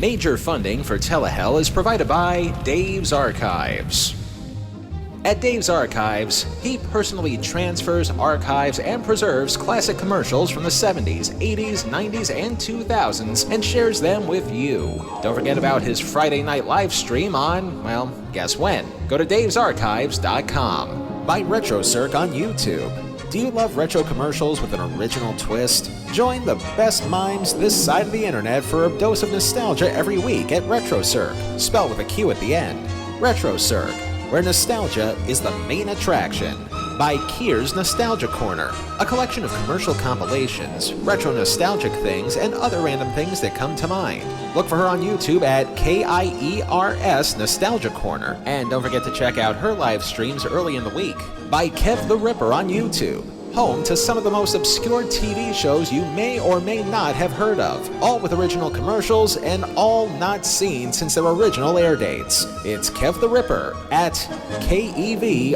Major funding for Telehell is provided by Dave's Archives. At Dave's Archives, he personally transfers, archives, and preserves classic commercials from the 70s, 80s, 90s, and 2000s and shares them with you. Don't forget about his Friday night live stream on, well, guess when? Go to davesarchives.com. By RetroCirc on YouTube. Do you love retro commercials with an original twist? Join the best mimes this side of the internet for a dose of nostalgia every week at RetroCirc, spelled with a Q at the end. RetroCirc, where nostalgia is the main attraction. By Kier's Nostalgia Corner, a collection of commercial compilations, retro nostalgic things, and other random things that come to mind. Look for her on YouTube at KIERS Nostalgia Corner, and don't forget to check out her live streams early in the week. By Kev the Ripper on YouTube, home to some of the most obscure TV shows you may or may not have heard of, all with original commercials and all not seen since their original air dates. It's Kev the Ripper at KEVRIPZ.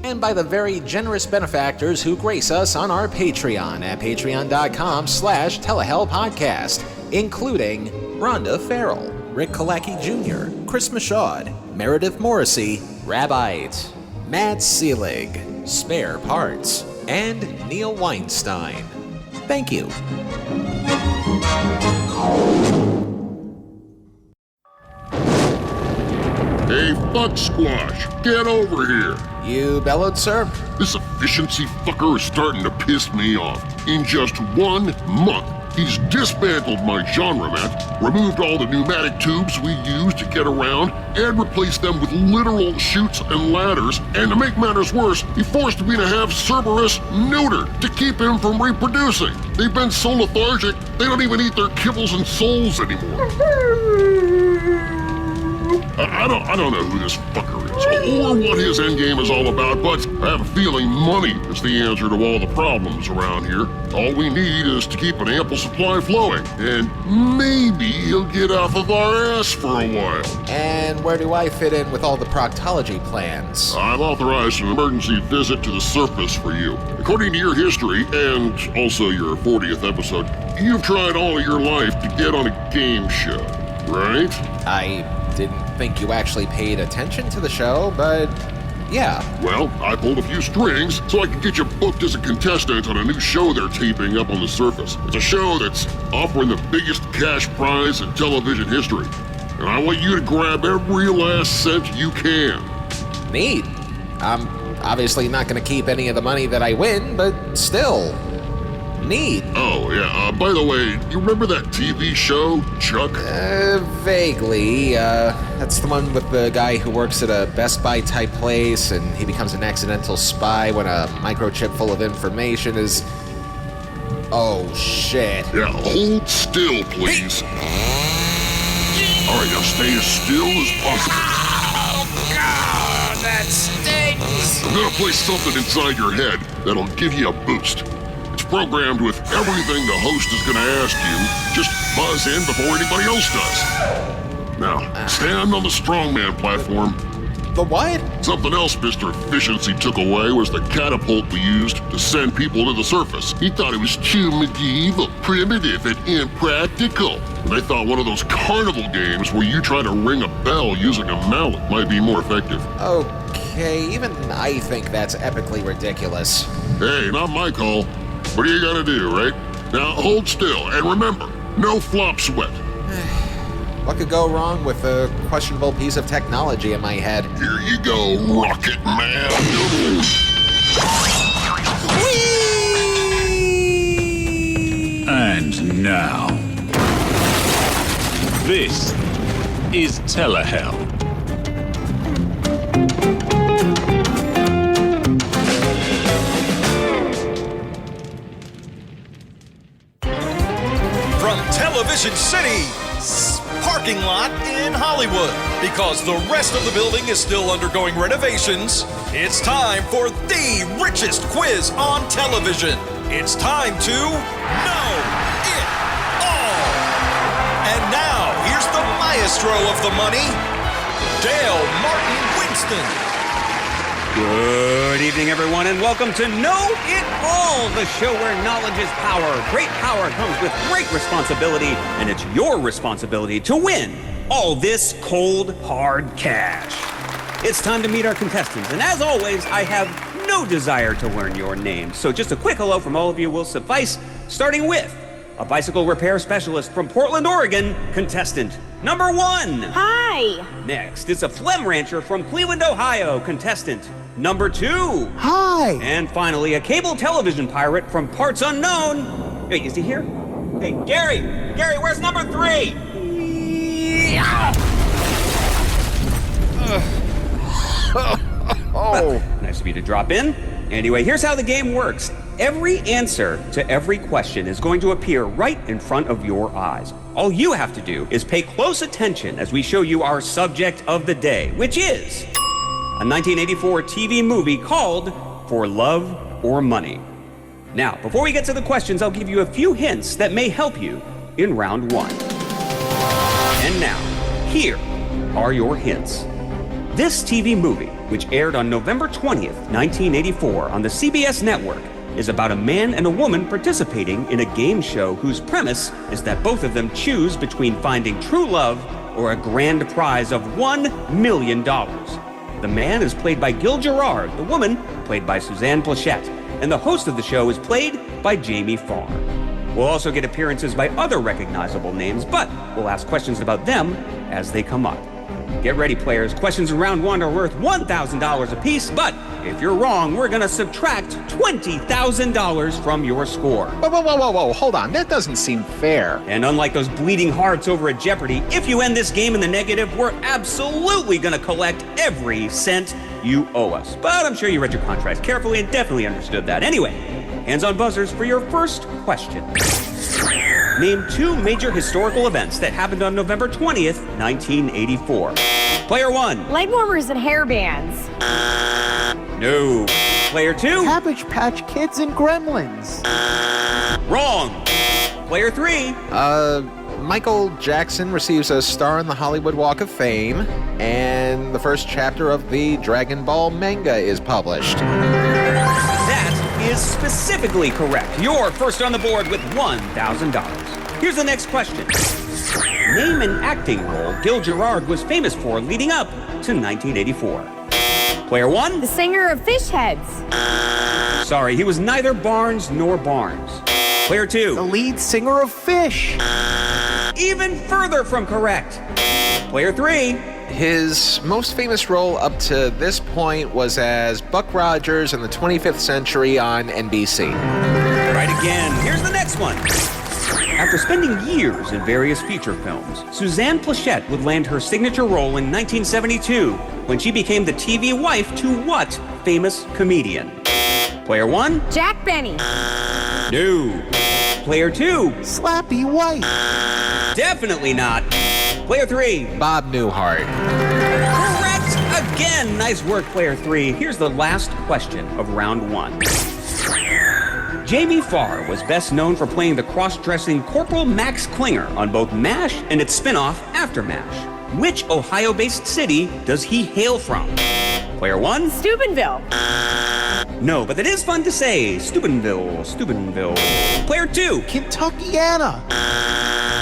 And by the very generous benefactors who grace us on our Patreon at patreon.com/telehellpodcast, including Rhonda Farrell, Rick Kalacki Jr., Chris Michaud, Meredith Morrissey, Rabite, Matt Seelig, Spare Parts, and Neil Weinstein. Thank you. Hey, fuck Squash, get over here. You bellowed, sir? This efficiency fucker is starting to piss me off. In just 1 month, he's dismantled my genre mat, removed all the pneumatic tubes we use to get around, and replaced them with literal chutes and ladders, and to make matters worse, he forced me to have Cerberus neutered to keep him from reproducing. They've been so lethargic, they don't even eat their kibbles and souls anymore. I don't know who this fucker is, or what his endgame is all about, but I have a feeling money is the answer to all the problems around here. All we need is to keep an ample supply flowing, and maybe he'll get off of our ass for a while. And where do I fit in with all the proctology plans? I've authorized an emergency visit to the surface for you. According to your history, and also your 40th episode, you've tried all of your life to get on a game show, right? I didn't think you actually paid attention to the show, but yeah. Well, I pulled a few strings so I could get you booked as a contestant on a new show they're taping up on the surface. It's a show that's offering the biggest cash prize in television history. And I want you to grab every last cent you can. Neat. I'm obviously not going to keep any of the money that I win, but still. Neat. Oh, yeah. By the way, you remember that TV show, Chuck? Vaguely. That's the one with the guy who works at a Best Buy type place and he becomes an accidental spy when a microchip full of information is... Oh, shit. Yeah, hold still, please. All right, now stay as still as possible. Oh, God, that stinks. I'm gonna place something inside your head that'll give you a boost. It's programmed with everything the host is gonna ask you. Just buzz in before anybody else does. Now, stand on the strongman platform. The what? Something else Mr. Efficiency took away was the catapult we used to send people to the surface. He thought it was too medieval, primitive, and impractical. And I thought one of those carnival games where you try to ring a bell using a mallet might be more effective. Okay, even I think that's epically ridiculous. Hey, not my call. What are you gonna do, right? Now hold still, and remember, no flop sweat. What could go wrong with a questionable piece of technology in my head? Here you go, Rocket Man. Whee! And now, this is Telehell. From Television City, parking lot in Hollywood. Because the rest of the building is still undergoing renovations, it's time for the richest quiz on television. It's time to know it all. And now, here's the maestro of the money, Dale Martin Winston. Good evening, everyone, and welcome to Know It All, the show where knowledge is power. Great power comes with great responsibility, and it's your responsibility to win all this cold, hard cash. It's time to meet our contestants, and as always, I have no desire to learn your names, so just a quick hello from all of you will suffice, starting with a bicycle repair specialist from Portland, Oregon, contestant number 1. Hi. Next, it's a phlegm rancher from Cleveland, Ohio, contestant number 2. Hi. And finally, a cable television pirate from parts unknown. Wait, is he here? Hey, Gary, where's number 3? Nice of you to drop in. Anyway, here's how the game works. Every answer to every question is going to appear right in front of your eyes. All you have to do is pay close attention as we show you our subject of the day, which is a 1984 TV movie called For Love or Money. Now, before we get to the questions, I'll give you a few hints that may help you in round 1. And now, here are your hints. This TV movie, which aired on November 20th, 1984 on the CBS network, is about a man and a woman participating in a game show whose premise is that both of them choose between finding true love or a grand prize of $1 million. The man is played by Gil Gerard, the woman played by Suzanne Plachette, and the host of the show is played by Jamie Farr. We'll also get appearances by other recognizable names, but we'll ask questions about them as they come up. Get ready, players. Questions in round 1 are worth $1,000 apiece, but if you're wrong, we're gonna subtract $20,000 from your score. Whoa, hold on. That doesn't seem fair. And unlike those bleeding hearts over at Jeopardy, if you end this game in the negative, we're absolutely gonna collect every cent you owe us. But I'm sure you read your contracts carefully and definitely understood that. Anyway, hands on buzzers for your first question. Name 2 major historical events that happened on November 20th, 1984. Player 1. Leg warmers and hair bands. No. Player 2. Cabbage Patch Kids and Gremlins. Wrong. Player 3. Michael Jackson receives a star on the Hollywood Walk of Fame, and the first chapter of the Dragon Ball manga is published. That is specifically correct. You're first on the board with $1,000. Here's the next question. Name an acting role Gil Gerard was famous for leading up to 1984. Player 1. The singer of Fish Heads. Sorry, he was neither Barnes nor Barnes. Player 2. The lead singer of Fish. Even further from correct. Player 3. His most famous role up to this point was as Buck Rogers in the 25th Century on NBC. Right again. Here's the next one. After spending years in various feature films, Suzanne Plachette would land her signature role in 1972 when she became the TV wife to what famous comedian? Player 1. Jack Benny. No. Player 2. Slappy White. Definitely not. Player 3. Bob Newhart. Correct again. Nice work, Player 3. Here's the last question of round 1. Jamie Farr was best known for playing the cross-dressing Corporal Max Klinger on both MASH and its spin-off After MASH. Which Ohio-based city does he hail from? Player 1. Steubenville. No, but it is fun to say. Steubenville. Player 2. Kentuckiana.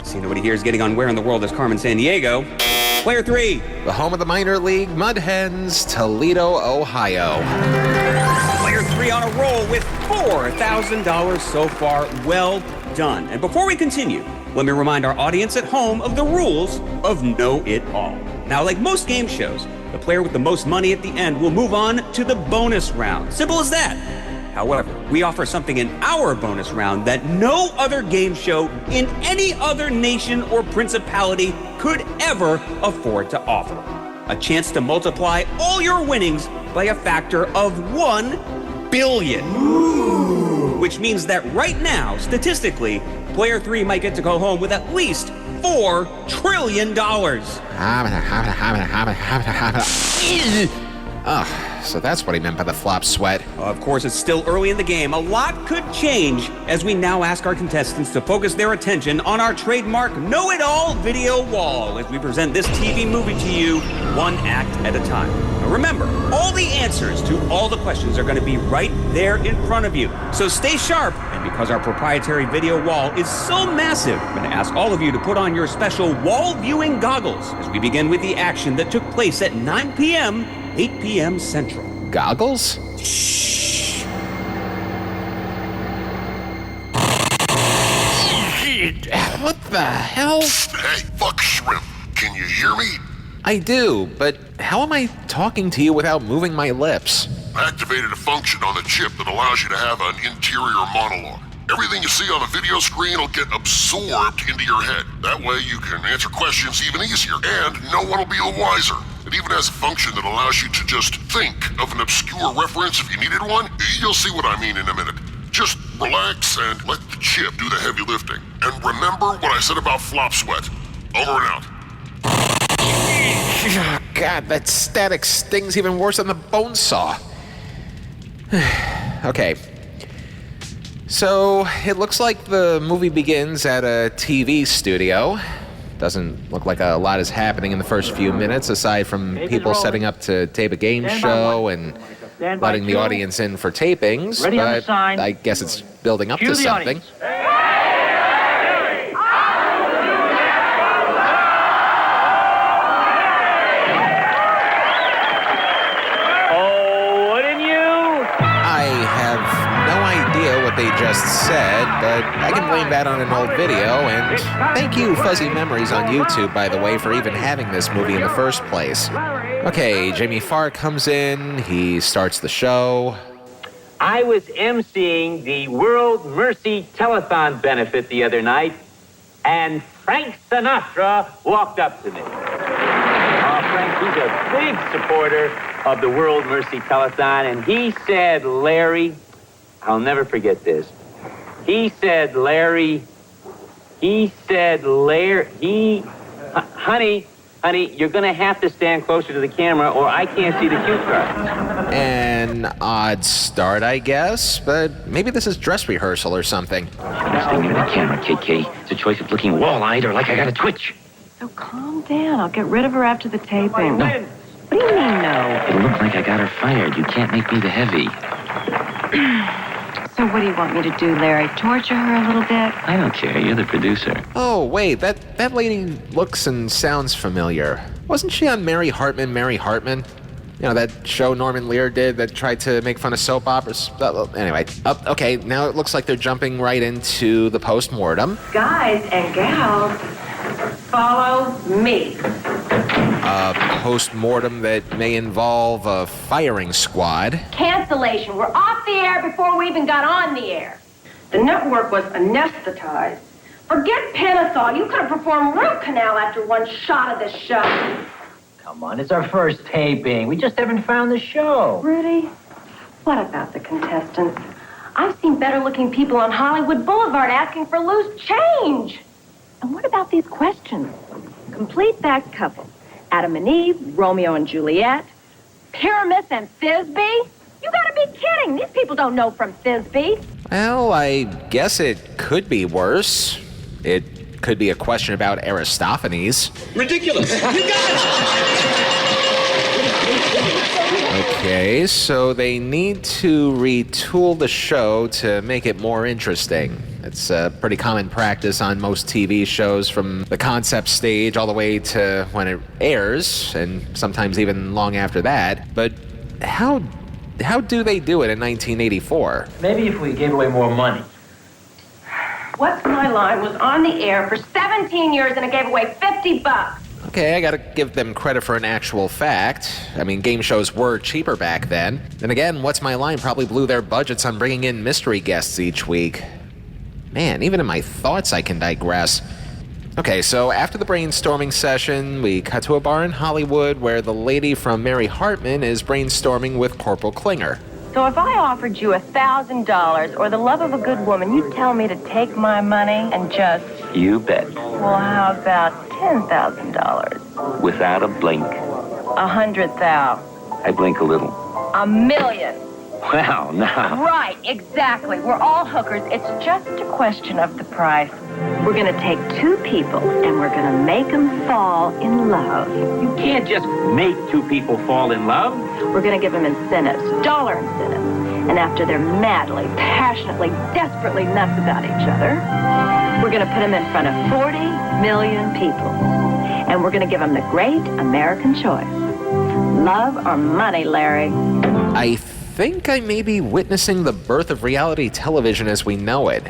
See, nobody here is getting on Where in the World is Carmen Sandiego. Player 3. The home of the minor league Mud Hens, Toledo, Ohio. Player 3 on a roll with $4,000 so far. Well done. And before we continue, let me remind our audience at home of the rules of Know It All. Now, like most game shows, the player with the most money at the end will move on to the bonus round. Simple as that. However, we offer something in our bonus round that no other game show in any other nation or principality could ever afford to offer. A chance to multiply all your winnings by a factor of 1 billion. Ooh. Which means that right now, statistically, player 3 might get to go home with at least $4 trillion. so that's what he meant by the flop sweat. Of course, it's still early in the game. A lot could change as we now ask our contestants to focus their attention on our trademark know-it-all video wall as we present this TV movie to you one act at a time. Now remember, all the answers to all the questions are going to be right there in front of you. So stay sharp, and because our proprietary video wall is so massive, I'm going to ask all of you to put on your special wall viewing goggles as we begin with the action that took place at 9 p.m., 8 p.m. Central. Goggles? Shh. What the hell? Hey, fuck shrimp. Can you hear me? I do, but how am I talking to you without moving my lips? I activated a function on the chip that allows you to have an interior monologue. Everything you see on the video screen will get absorbed into your head. That way you can answer questions even easier, and no one will be the wiser. It even has a function that allows you to just think of an obscure reference if you needed one. You'll see what I mean in a minute. Just relax and let the chip do the heavy lifting. And remember what I said about flop sweat. Over and out. God, that static stings even worse than the bone saw. Okay. So, it looks like the movie begins at a TV studio. Doesn't look like a lot is happening in the first few minutes, aside from people setting up to tape a game show and letting the audience in for tapings. But I guess it's building up to something. They just said, but I can blame that on an old video, and thank you, Fuzzy Memories on YouTube, by the way, for even having this movie in the first place. Okay, Jamie Farr comes in, he starts the show. I was emceeing the World Mercy Telethon benefit the other night, and Frank Sinatra walked up to me. Frank, he's a big supporter of the World Mercy Telethon, and he said, Larry, I'll never forget this. He said, honey, you're going to have to stand closer to the camera or I can't see the cue card. An odd start, I guess, but maybe this is dress rehearsal or something. Stay near the camera, KK. It's a choice of looking wall-eyed or like I got a twitch. So calm down. I'll get rid of her after the taping. No. What do you mean, no? It'll look like I got her fired. You can't make me the heavy. So what do you want me to do, Larry? Torture her a little bit? I don't care. You're the producer. Oh, wait, that lady looks and sounds familiar. Wasn't she on Mary Hartman? You know, that show Norman Lear did that tried to make fun of soap operas? Anyway, okay, now it looks like they're jumping right into the post-mortem. Guys and gals, follow me. A post-mortem that may involve a firing squad. Cancellation. We're off the air before we even got on the air. The network was anesthetized. Forget Pentothal. You could have performed root canal after one shot of this show. Come on, it's our first taping. We just haven't found the show. Rudy, what about the contestants? I've seen better-looking people on Hollywood Boulevard asking for loose change. And what about these questions? Complete that couple. Adam and Eve, Romeo and Juliet, Pyramus and Thisbe? You gotta be kidding. These people don't know from Thisbe. Well, I guess it could be worse. It could be a question about Aristophanes. Ridiculous. You got it. Okay, so they need to retool the show to make it more interesting. It's a pretty common practice on most TV shows from the concept stage all the way to when it airs, and sometimes even long after that. But how do they do it in 1984? Maybe if we gave away more money. What's My Line was on the air for 17 years and it gave away $50. Okay, I gotta give them credit for an actual fact. I mean, game shows were cheaper back then. And again, What's My Line probably blew their budgets on bringing in mystery guests each week. Man, even in my thoughts I can digress. Okay, so after the brainstorming session, we cut to a bar in Hollywood where the lady from Mary Hartman is brainstorming with Corporal Klinger. So if I offered you $1,000 or the love of a good woman, you'd tell me to take my money and just... You bet. Well, how about $10,000? Without a blink. 100,000. I blink a little. 1 million. Well, now. Right, exactly. We're all hookers. It's just a question of the price. We're going to take 2 people and we're going to make them fall in love. You can't just make 2 people fall in love. We're going to give them incentives, dollar incentives. And after they're madly, passionately, desperately nuts about each other, we're going to put them in front of 40 million people. And we're going to give them the great American choice. Love or money, Larry? I think I may be witnessing the birth of reality television as we know it.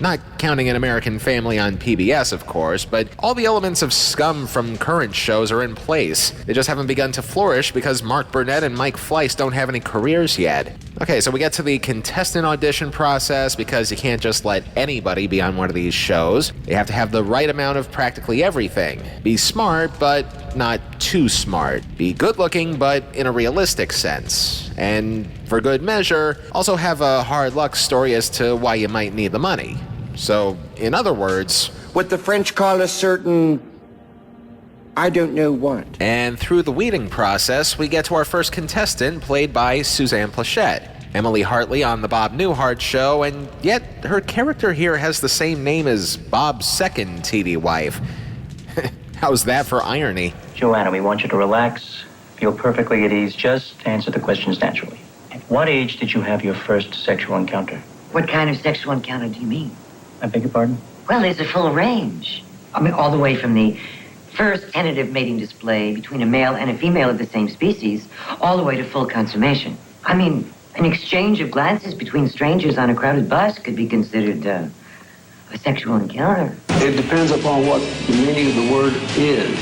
Not counting An American Family on PBS, of course, but all the elements of scum from current shows are in place. They just haven't begun to flourish because Mark Burnett and Mike Fleiss don't have any careers yet. Okay, so we get to the contestant audition process because you can't just let anybody be on one of these shows. You have to have the right amount of practically everything. Be smart, but not too smart. Be good looking, but in a realistic sense. And for good measure, also have a hard luck story as to why you might need the money. So, in other words, what the French call a certain, I don't know what. And through the weeding process, we get to our first contestant, played by Suzanne Plachette. Emily Hartley on the Bob Newhart show, and yet her character here has the same name as Bob's second TD wife. How's that for irony? Joanna, we want you to relax, feel perfectly at ease, just answer the questions naturally. At what age did you have your first sexual encounter? What kind of sexual encounter do you mean? I beg your pardon? Well, there's a full range. I mean, all the way from the first tentative mating display between a male and a female of the same species, all the way to full consummation. I mean, an exchange of glances between strangers on a crowded bus could be considered a sexual encounter. It depends upon what the meaning of the word is.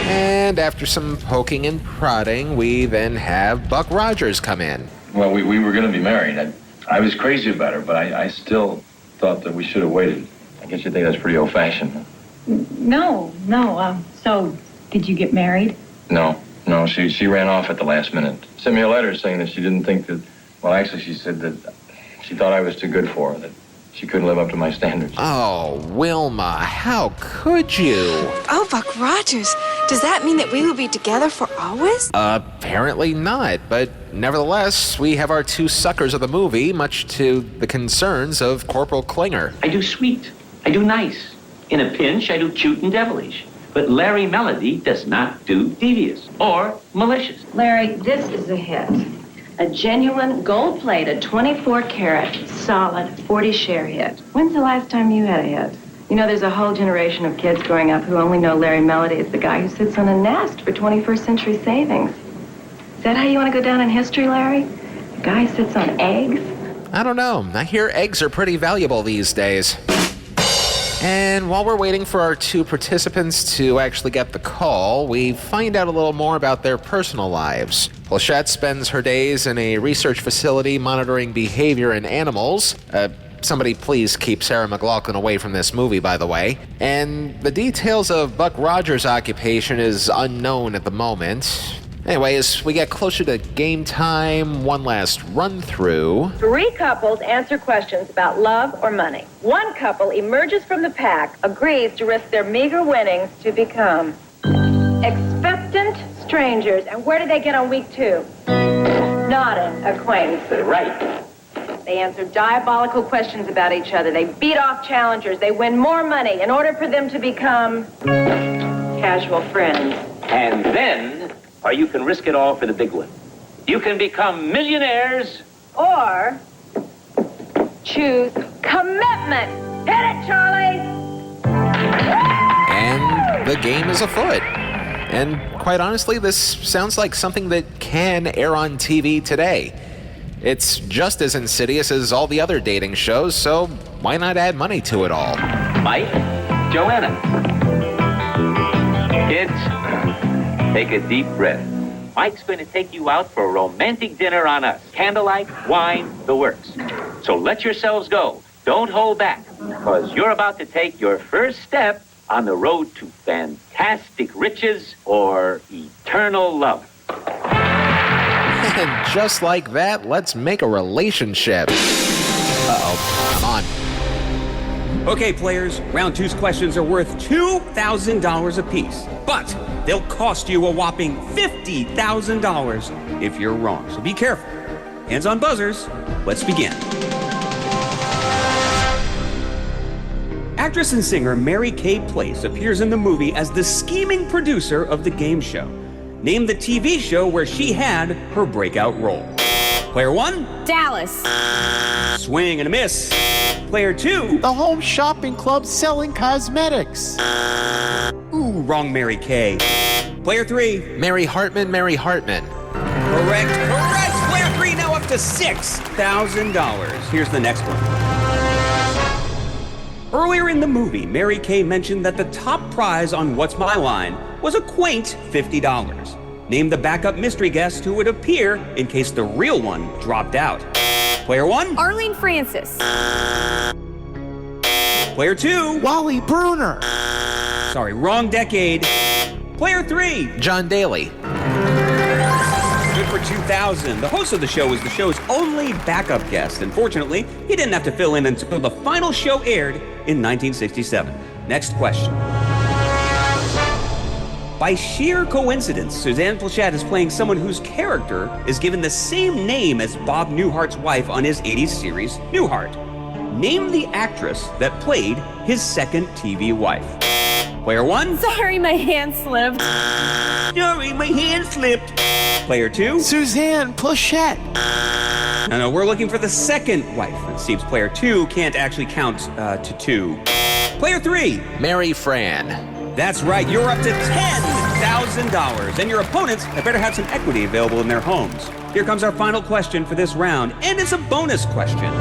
And after some poking and prodding, we then have Buck Rogers come in. Well, we were going to be married. I was crazy about her, but I still thought that we should have waited. I guess you think that's pretty old-fashioned. No. So, did you get married? No, she ran off at the last minute. Sent me a letter saying that she didn't think that, well, actually, she said that she thought I was too good for her, that she couldn't live up to my standards. Oh, Wilma, how could you? Oh, Buck Rogers, does that mean that we will be together for always? Apparently not, but nevertheless, we have our 2 suckers of the movie, much to the concerns of Corporal Klinger. I do sweet. I do nice. In a pinch, I do cute and devilish. But Larry Melody does not do devious or malicious. Larry, this is a hit. A genuine, gold-plated, 24-karat, solid, 40-share hit. When's the last time you had a hit? You know, there's a whole generation of kids growing up who only know Larry Melody as the guy who sits on a nest for 21st century savings. Is that how you want to go down in history, Larry? The guy who sits on eggs? I don't know. I hear eggs are pretty valuable these days. And while we're waiting for our 2 participants to actually get the call, we find out a little more about their personal lives. Plachette spends her days in a research facility monitoring behavior in animals. Somebody please keep Sarah McLachlan away from this movie, by the way. And the details of Buck Rogers' occupation is unknown at the moment. Anyway, as we get closer to game time, one last run-through. 3 couples answer questions about love or money. 1 couple emerges from the pack, agrees to risk their meager winnings to become expectant strangers. And where did they get on week 2? Not an acquaintance. Right. They answer diabolical questions about each other. They beat off challengers. They win more money in order for them to become casual friends. And then, or you can risk it all for the big one. You can become millionaires. Or choose commitment. Hit it, Charlie! And the game is afoot. And quite honestly, this sounds like something that can air on TV today. It's just as insidious as all the other dating shows, so why not add money to it all? Mike, Joanna. Kids, take a deep breath. Mike's going to take you out for a romantic dinner on us. Candlelight, wine, the works. So let yourselves go. Don't hold back, because you're about to take your first step on the road to fantastic riches or eternal love. And just like that, let's make a relationship. Uh-oh, come on. Okay, players, round two's questions are worth $2,000 apiece, but they'll cost you a whopping $50,000 if you're wrong, so be careful. Hands on buzzers, let's begin. Actress and singer Mary Kay Place appears in the movie as the scheming producer of the game show. Name the TV show where she had her breakout role. Player one? Dallas. Swing and a miss. Player two? The Home Shopping Club selling cosmetics. Ooh, wrong Mary Kay. Player three? Mary Hartman, Mary Hartman. Correct. Player three now up to $6,000. Here's the next one. Earlier in the movie, Mary Kay mentioned that the top prize on What's My Line was a quaint $50. Name the backup mystery guest who would appear in case the real one dropped out. Player one? Arlene Francis. Player two? Wally Bruner. Sorry, wrong decade. Player three? John Daly. Good for 2,000. The host of the show was the show's only backup guest. Unfortunately, he didn't have to fill in until the final show aired in 1967. Next question. By sheer coincidence, Suzanne Pleshette is playing someone whose character is given the same name as Bob Newhart's wife on his 80s series, Newhart. Name the actress that played his second TV wife. Player one? Sorry, my hand slipped. Sorry, my hand slipped. Player two? Suzanne Pleshette. No, we're looking for the second wife. It seems player two can't actually count to two. Player three? Mary Fran. That's right, you're up to $10,000, and your opponents had better have some equity available in their homes. Here comes our final question for this round, and it's a bonus question.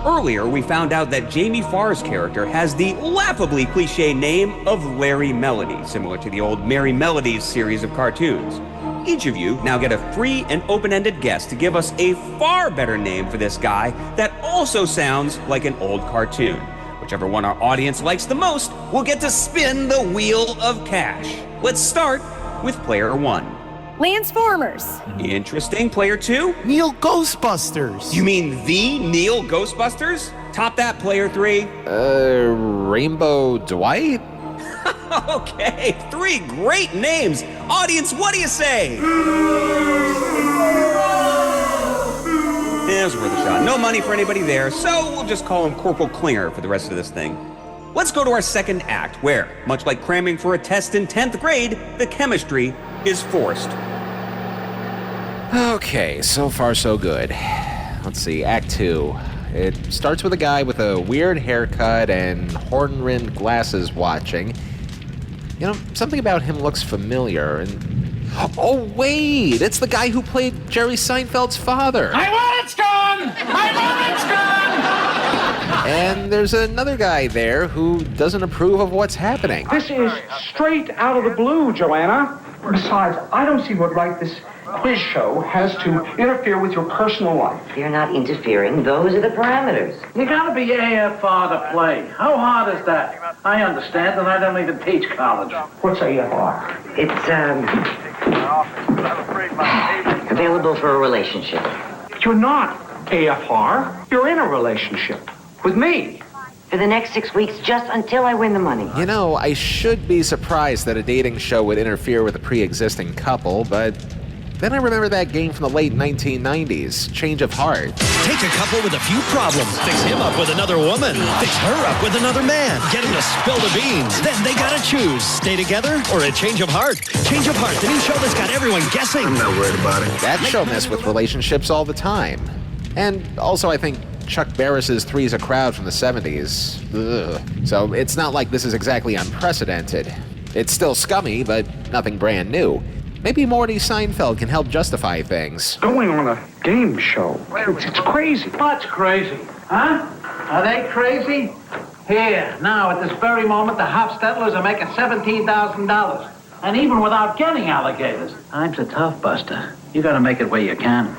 Earlier, we found out that Jamie Farr's character has the laughably cliche name of Larry Melody, similar to the old Merry Melodies series of cartoons. Each of you now get a free and open-ended guess to give us a far better name for this guy that also sounds like an old cartoon. Whichever one our audience likes the most will get to spin the wheel of cash. Let's start with player one. Lance Formers. Interesting. Player two? Neil Ghostbusters. You mean the Neil Ghostbusters? Top that, player three. Rainbow Dwight? Okay, three great names. Audience, what do you say? It was worth a shot. No money for anybody there, so we'll just call him Corporal Klinger for the rest of this thing. Let's go to our second act, where, much like cramming for a test in 10th grade, the chemistry is forced. Okay, so far so good. Let's see, Act 2. It starts with a guy with a weird haircut and horn-rimmed glasses watching. You know, something about him looks familiar, and... Oh, wait! It's the guy who played Jerry Seinfeld's father! I want it's gone! I want it's gone! And there's another guy there who doesn't approve of what's happening. This is straight out of the blue, Joanna. Besides, I don't see what right this quiz show has to interfere with your personal life. You're not interfering. Those are the parameters. You gotta be AFR to play. How hard is that? I understand, and I don't even teach college. What's AFR? It's, available for a relationship. You're not AFR. You're in a relationship with me. For the next 6 weeks, just until I win the money. You know, I should be surprised that a dating show would interfere with a pre-existing couple, but then I remember that game from the late 1990s, Change of Heart. Take a couple with a few problems, fix him up with another woman, fix her up with another man, get him to spill the beans. Then they gotta choose, stay together or a change of heart. Change of Heart, the new show that's got everyone guessing. I'm not worried about it. That show messed with relationships all the time. And also, I think Chuck Barris's Three's a Crowd from the 70s. Ugh. So it's not like this is exactly unprecedented. It's still scummy, but nothing brand new. Maybe Morty Seinfeld can help justify things. Going on a game show. It's crazy. What's crazy? Huh? Are they crazy? Here, now, at this very moment, the Hofstettlers are making $17,000. And even without getting alligators. Time's a tough, Buster. You gotta make it where you can.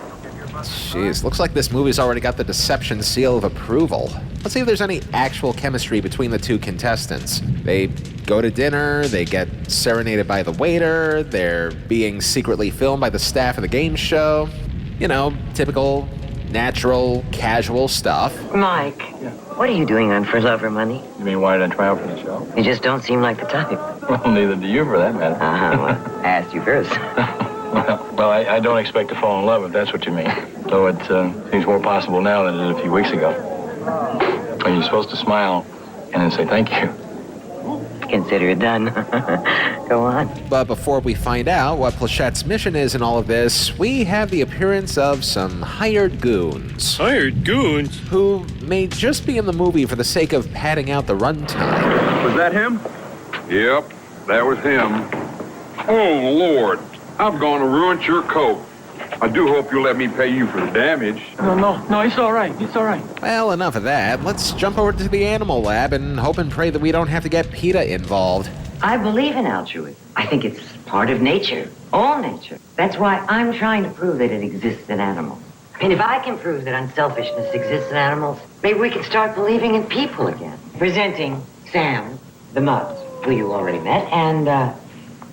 Jeez, looks like this movie's already got the deception seal of approval. Let's see if there's any actual chemistry between the two contestants. They go to dinner, they get serenaded by the waiter, they're being secretly filmed by the staff of the game show. You know, typical natural, casual stuff. Mike, what are you doing on For Love or Money? You mean, why did I try out for the show? You just don't seem like the type. Well, neither do you, for that matter. Well, I asked you first. Well, I don't expect to fall in love, if that's what you mean. Though it seems more possible now than it did a few weeks ago. When you're supposed to smile and then say thank you. Consider it done. Go on. But before we find out what Plachette's mission is in all of this, we have the appearance of some hired goons. Hired goons? Who may just be in the movie for the sake of padding out the runtime. Was that him? Yep, that was him. Oh, Lord. I've gone and ruined your coat. I do hope you'll let me pay you for the damage. No, it's all right. It's all right. Well, enough of that. Let's jump over to the animal lab and hope and pray that we don't have to get PETA involved. I believe in altruism. I think it's part of nature. All nature. That's why I'm trying to prove that it exists in animals. I mean, if I can prove that unselfishness exists in animals, maybe we can start believing in people again. Presenting Sam, the Mutt, who you already met, and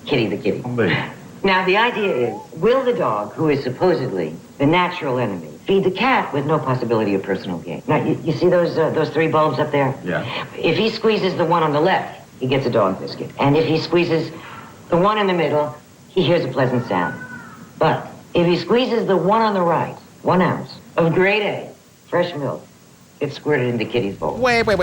Kitty the kitty. Now, the idea is, will the dog, who is supposedly the natural enemy, feed the cat with no possibility of personal gain? Now, you see those three bulbs up there? Yeah. If he squeezes the one on the left, he gets a dog biscuit. And if he squeezes the one in the middle, he hears a pleasant sound. But if he squeezes the one on the right, 1 ounce of grade A, fresh milk, gets squirted into Kitty's bowl. Wait. Let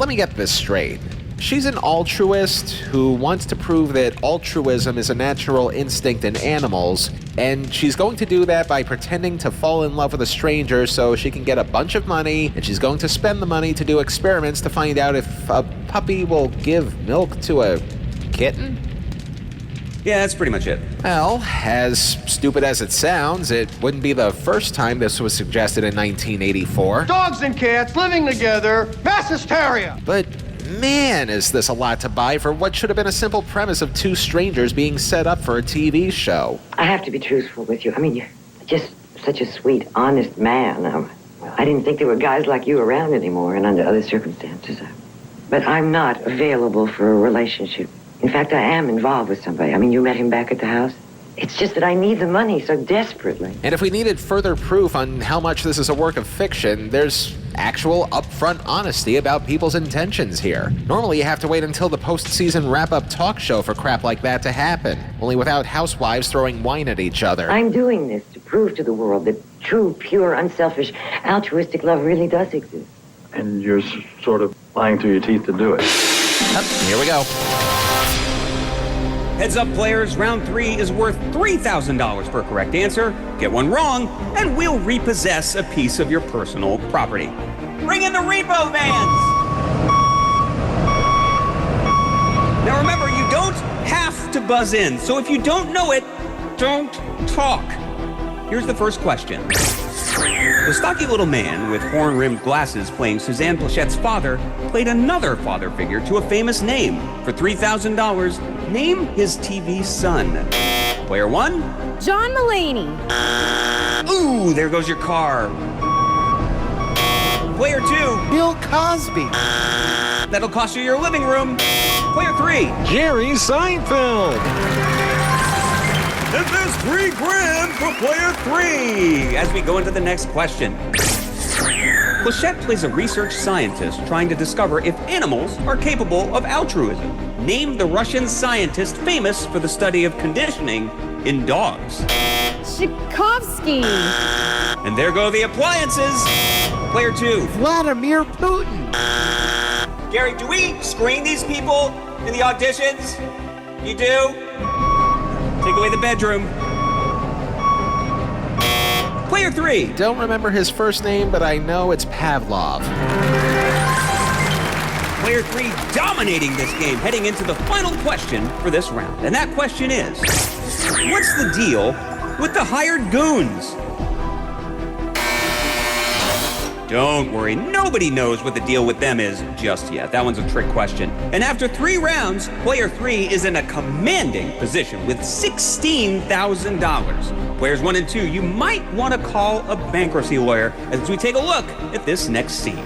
me get this straight. She's an altruist who wants to prove that altruism is a natural instinct in animals, and she's going to do that by pretending to fall in love with a stranger so she can get a bunch of money, and she's going to spend the money to do experiments to find out if a puppy will give milk to a kitten? Yeah, that's pretty much it. Well, as stupid as it sounds, it wouldn't be the first time this was suggested in 1984. Dogs and cats living together, mass hysteria. But man, is this a lot to buy for what should have been a simple premise of two strangers being set up for a TV show. I have to be truthful with you. I mean, you're just such a sweet, honest man. I didn't think there were guys like you around anymore and under other circumstances. But I'm not available for a relationship. In fact, I am involved with somebody. I mean, you met him back at the house. It's just that I need the money so desperately. And if we needed further proof on how much this is a work of fiction, there's actual upfront honesty about people's intentions here. Normally you have to wait until the post-season wrap-up talk show for crap like that to happen, only without housewives throwing wine at each other. I'm doing this to prove to the world that true, pure, unselfish, altruistic love really does exist. And you're sort of lying through your teeth to do it. Here we go. Heads up, players. Round 3 is worth $3,000 per correct answer. Get one wrong, and we'll repossess a piece of your personal property. Bring in the repo vans! Now remember, you don't have to buzz in, so if you don't know it, don't talk. Here's the first question. The stocky little man with horn-rimmed glasses playing Suzanne Plachette's father played another father figure to a famous name. For $3,000, name his TV son. Player 1? John Mulaney. Ooh, there goes your car. Player 2? Bill Cosby. That'll cost you your living room. Player 3? Jerry Seinfeld. And there's $3,000 for player 3. As we go into the next question. Plachette plays a research scientist trying to discover if animals are capable of altruism. Name the Russian scientist famous for the study of conditioning in dogs. Tchaikovsky. And there go the appliances. Player 2. Vladimir Putin. Gary, do we screen these people in the auditions? You do? Take away the bedroom. Player 3. Don't remember his first name, but I know it's Pavlov. Player 3 dominating this game, heading into the final question for this round. And that question is, what's the deal with the hired goons? Don't worry, nobody knows what the deal with them is just yet. That one's a trick question. And after 3 rounds, player 3 is in a commanding position with $16,000. Players 1 and 2, you might want to call a bankruptcy lawyer as we take a look at this next scene.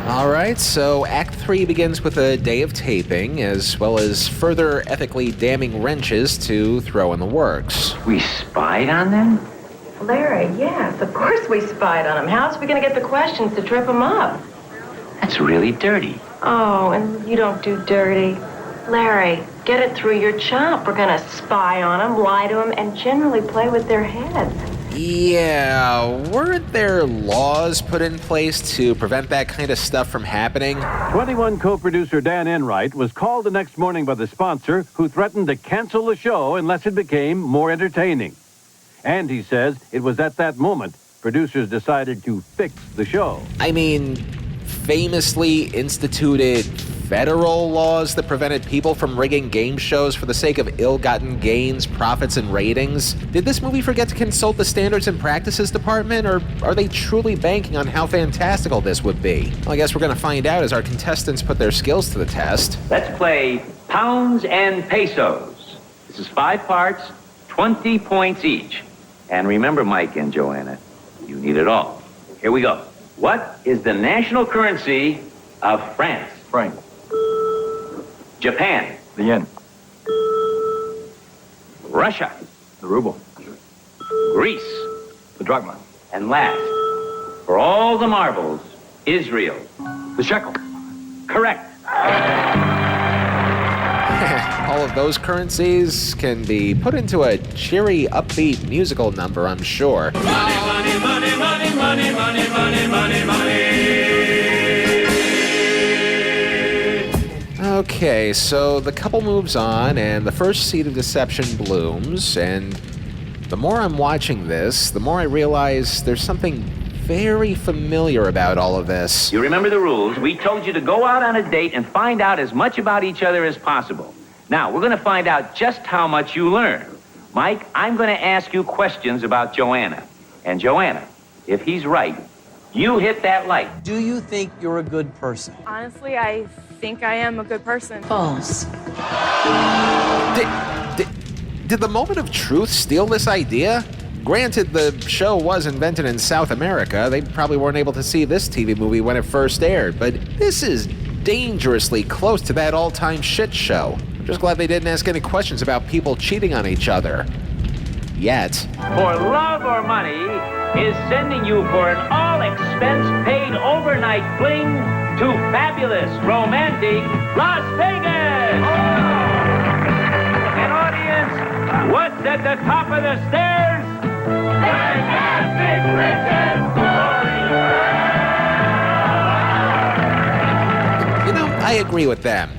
All right, so Act 3 begins with a day of taping, as well as further ethically damning wrenches to throw in the works. We spied on them? Larry, yes, of course we spied on him. How else are we going to get the questions to trip him up? That's really dirty. Oh, and you don't do dirty. Larry, get it through your chop. We're going to spy on them, lie to them, and generally play with their heads. Yeah, weren't there laws put in place to prevent that kind of stuff from happening? 21 co-producer Dan Enright was called the next morning by the sponsor, who threatened to cancel the show unless it became more entertaining. And he says it was at that moment producers decided to fix the show. I mean, famously instituted federal laws that prevented people from rigging game shows for the sake of ill-gotten gains, profits, and ratings? Did this movie forget to consult the Standards and Practices Department, or are they truly banking on how fantastical this would be? Well, I guess we're going to find out as our contestants put their skills to the test. Let's play pounds and pesos. This is 5 parts, 20 points each. And remember, Mike and Joanna, you need it all. Here we go. What is the national currency of France? Franc. Japan. The yen. Russia. The ruble. Greece. The drachma. And last, for all the marbles, Israel. The shekel. Correct. All of those currencies can be put into a cheery, upbeat musical number, I'm sure. Money, money, money, money, money, money, money, money, money. Okay, so the couple moves on, and the first seed of deception blooms, and the more I'm watching this, the more I realize there's something very familiar about all of this. You remember the rules. We told you to go out on a date and find out as much about each other as possible. Now, we're going to find out just how much you learn. Mike, I'm going to ask you questions about Joanna. And Joanna, if he's right, you hit that light. Do you think you're a good person? Honestly, I think I am a good person. False. Did the moment of truth steal this idea? Granted, the show was invented in South America. They probably weren't able to see this TV movie when it first aired, but this is dangerously close to that all-time shit show. I'm just glad they didn't ask any questions about people cheating on each other. Yet. For Love or Money is sending you for an all-expense-paid overnight fling to fabulous, romantic Las Vegas! An audience, what's at the top of the stairs? Fantastic Richard Story! You know, I agree with them.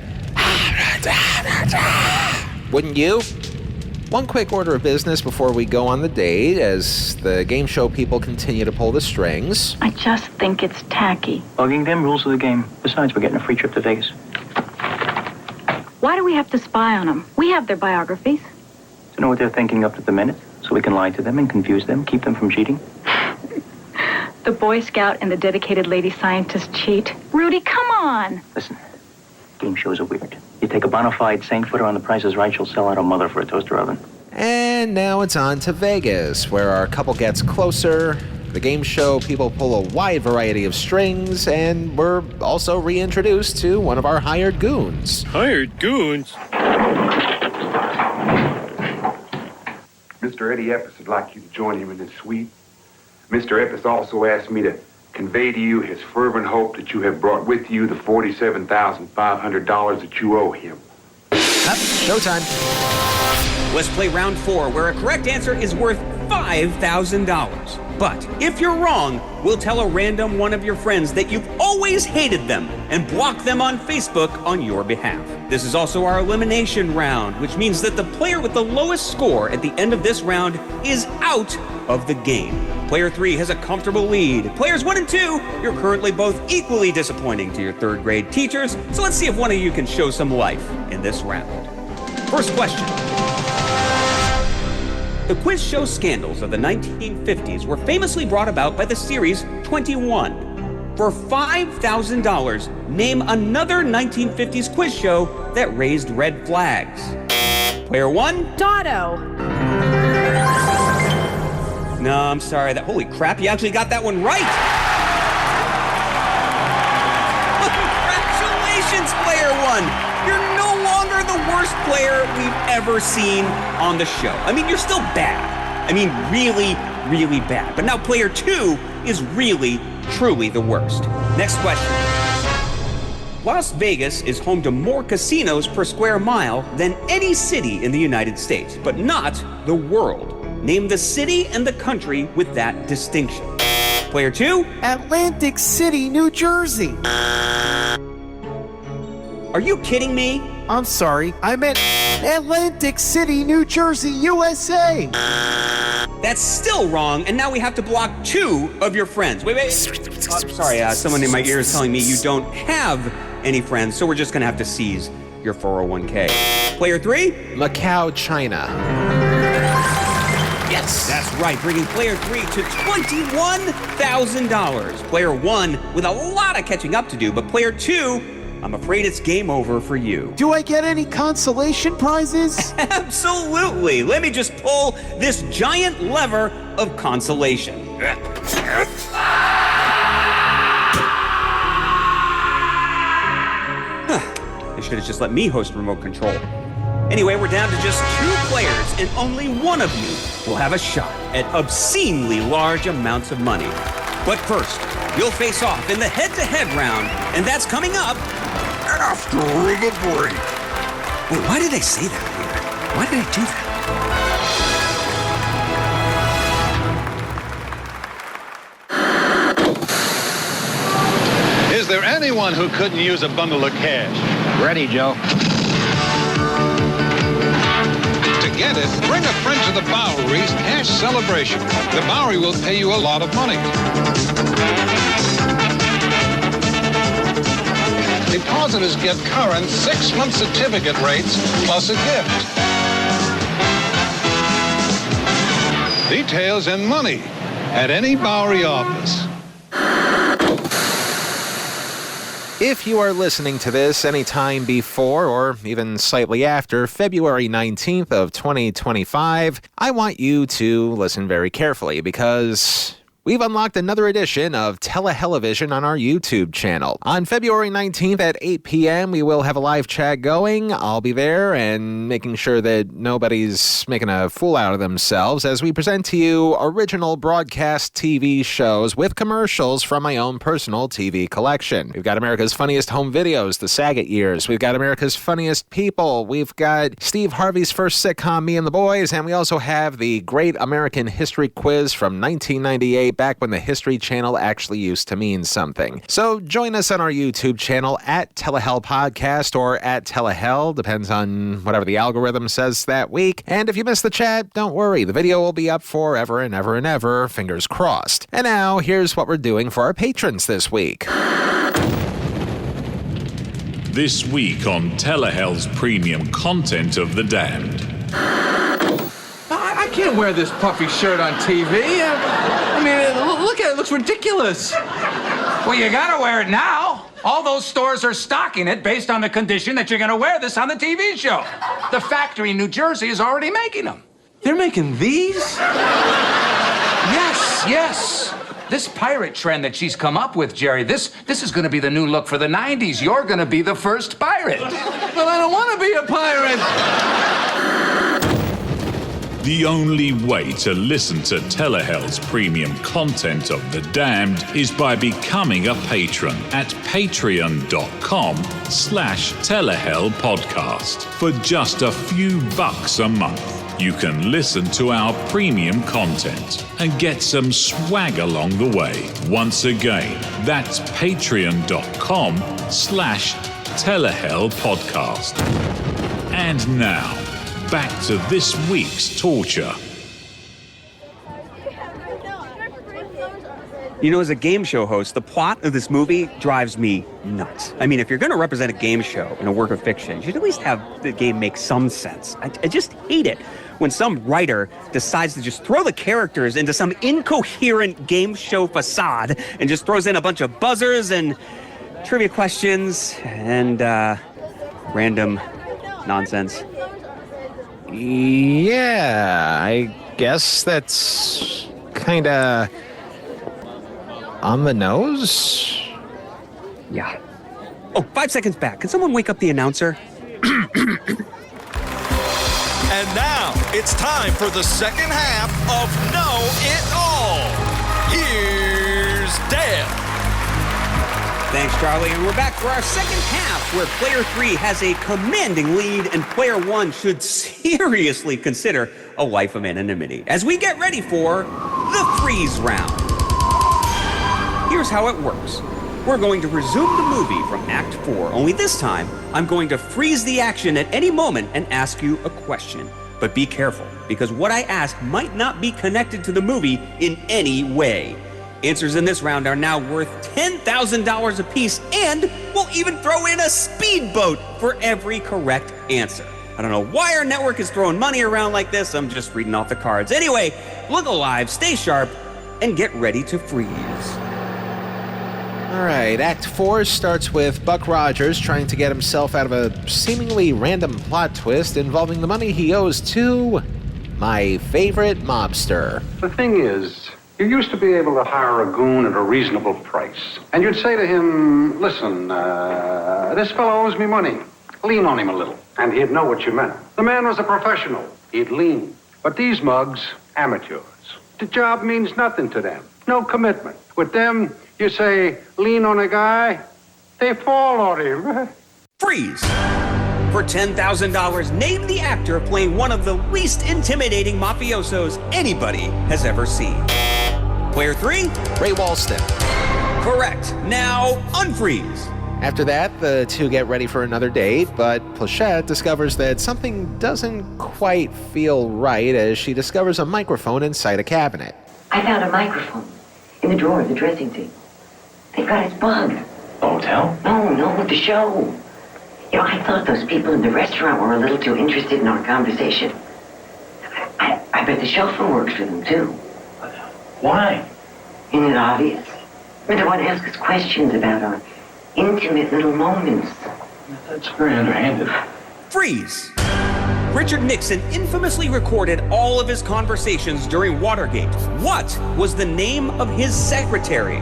Wouldn't you? One quick order of business before we go on the date, as the game show people continue to pull the strings. I just think it's tacky. Bugging them, rules of the game. Besides, we're getting a free trip to Vegas. Why do we have to spy on them? We have their biographies. To know what they're thinking up to the minute, so we can lie to them and confuse them, keep them from cheating. The Boy Scout and the dedicated lady scientist cheat. Rudy, come on! Listen, game shows are weird. You take a bona fide Saint, put her on The Price is Right, she'll sell out her mother for a toaster oven. And now it's on to Vegas, where our couple gets closer. The game show people pull a wide variety of strings, and we're also reintroduced to one of our hired goons. Hired goons? Mr. Eddie Epps would like you to join him in his suite. Mr. Epps also asked me to convey to you his fervent hope that you have brought with you the $47,500 that you owe him. Showtime. Let's play round 4, where a correct answer is worth $5,000. But if you're wrong, we'll tell a random one of your friends that you've always hated them and block them on Facebook on your behalf. This is also our elimination round, which means that the player with the lowest score at the end of this round is out of the game. Player 3 has a comfortable lead. Players 1 and 2, you're currently both equally disappointing to your third grade teachers, so let's see if one of you can show some life in this round. First question. The quiz show scandals of the 1950s were famously brought about by the series 21. For $5,000, name another 1950s quiz show that raised red flags. Player 1? Dotto. No, I'm sorry. Holy crap, you actually got that one right. Congratulations, Player 1! You're no longer the worst player we've ever seen on the show. I mean, you're still bad. I mean, really, really bad. But now Player 2 is really, truly the worst. Next question. Las Vegas is home to more casinos per square mile than any city in the United States, but not the world. Name the city and the country with that distinction. Player 2? Atlantic City, New Jersey. Are you kidding me? I'm sorry, I meant Atlantic City, New Jersey, USA. That's still wrong, and now we have to block 2 of your friends. Wait. Sorry, someone in my ear is telling me you don't have any friends, so we're just gonna have to seize your 401k. Player 3? Macau, China. Yes! That's right, bringing Player 3 to $21,000. Player 1 with a lot of catching up to do, but Player 2, I'm afraid it's game over for you. Do I get any consolation prizes? Absolutely. Let me just pull this giant lever of consolation. They should have just let me host remote control. Anyway, we're down to just 2 players, and only one of you will have a shot at obscenely large amounts of money. But first, you'll face off in the head-to-head round, and that's coming up after the break. Wait, why did they say that here? Why did I do that? Is there anyone who couldn't use a bundle of cash? Ready, Joe. To get it, bring a friend to the Bowery's cash celebration. The Bowery will pay you a lot of money. Depositors get current 6-month certificate rates plus a gift. Details and money at any Bowery office. If you are listening to this anytime before or even slightly after February 19th of 2025, I want you to listen very carefully because we've unlocked another edition of Television on our YouTube channel. On February 19th at 8 p.m., we will have a live chat going. I'll be there and making sure that nobody's making a fool out of themselves as we present to you original broadcast TV shows with commercials from my own personal TV collection. We've got America's Funniest Home Videos, The Saget Years. We've got America's Funniest People. We've got Steve Harvey's first sitcom, Me and the Boys. And we also have the Great American History Quiz from 1998. Back when the History Channel actually used to mean something. So join us on our YouTube channel at Telehell Podcast or at Telehell, depends on whatever the algorithm says that week. And if you missed the chat, don't worry, the video will be up forever and ever and ever, fingers crossed. And now, here's what we're doing for our patrons this week. This week on Telehell's premium content of The Damned. I can't wear this puffy shirt on TV. I mean, look at it. It looks ridiculous. Well, you gotta wear it now. All those stores are stocking it based on the condition that you're gonna wear this on the TV show. The factory in New Jersey is already making them. They're making these? Yes. This pirate trend that she's come up with, Jerry, this is gonna be the new look for the 90s. You're gonna be the first pirate. But I don't want to be a pirate. The only way to listen to Telehell's premium content of The Damned is by becoming a patron at patreon.com/Telehell Podcast. For just a few bucks a month, you can listen to our premium content and get some swag along the way. Once again, that's patreon.com/Telehell Podcast. And now, back to this week's torture. You know, as a game show host, the plot of this movie drives me nuts. I mean, if you're going to represent a game show in a work of fiction, you should at least have the game make some sense. I just hate it when some writer decides to just throw the characters into some incoherent game show facade and just throws in a bunch of buzzers and trivia questions and random nonsense. Yeah, I guess that's kind of on the nose. Yeah. Oh, 5 seconds back. Can someone wake up the announcer? And now it's time for the second half of Know It All. Here's Dale. Thanks, Charlie. And we're back for our second half, where player 3 has a commanding lead and player 1 should seriously consider a life of anonymity as we get ready for the freeze round. Here's how it works. We're going to resume the movie from Act 4, only this time, I'm going to freeze the action at any moment and ask you a question. But be careful, because what I ask might not be connected to the movie in any way. Answers in this round are now worth $10,000 apiece, and we'll even throw in a speedboat for every correct answer. I don't know why our network is throwing money around like this. I'm just reading off the cards. Anyway, look alive, stay sharp, and get ready to freeze. All right, Act 4 starts with Buck Rogers trying to get himself out of a seemingly random plot twist involving the money he owes to my favorite mobster. The thing is, you used to be able to hire a goon at a reasonable price. And you'd say to him, listen, this fellow owes me money. Lean on him a little. And he'd know what you meant. The man was a professional. He'd lean. But these mugs, amateurs. The job means nothing to them. No commitment. With them, you say, lean on a guy, they fall on him. Freeze! For $10,000, name the actor playing one of the least intimidating mafiosos anybody has ever seen. Player 3? Ray Walston. Correct. Now, unfreeze. After that, the two get ready for another date, but Plachette discovers that something doesn't quite feel right as she discovers a microphone inside a cabinet. I found a microphone in the drawer of the dressing table. They got us bugged. Hotel? No, the show. You know, I thought those people in the restaurant were a little too interested in our conversation. I bet the chauffeur works for them, too. Why? Isn't it obvious? I mean, they want to ask us questions about our intimate little moments. That's very underhanded. Freeze! Richard Nixon infamously recorded all of his conversations during Watergate. What was the name of his secretary?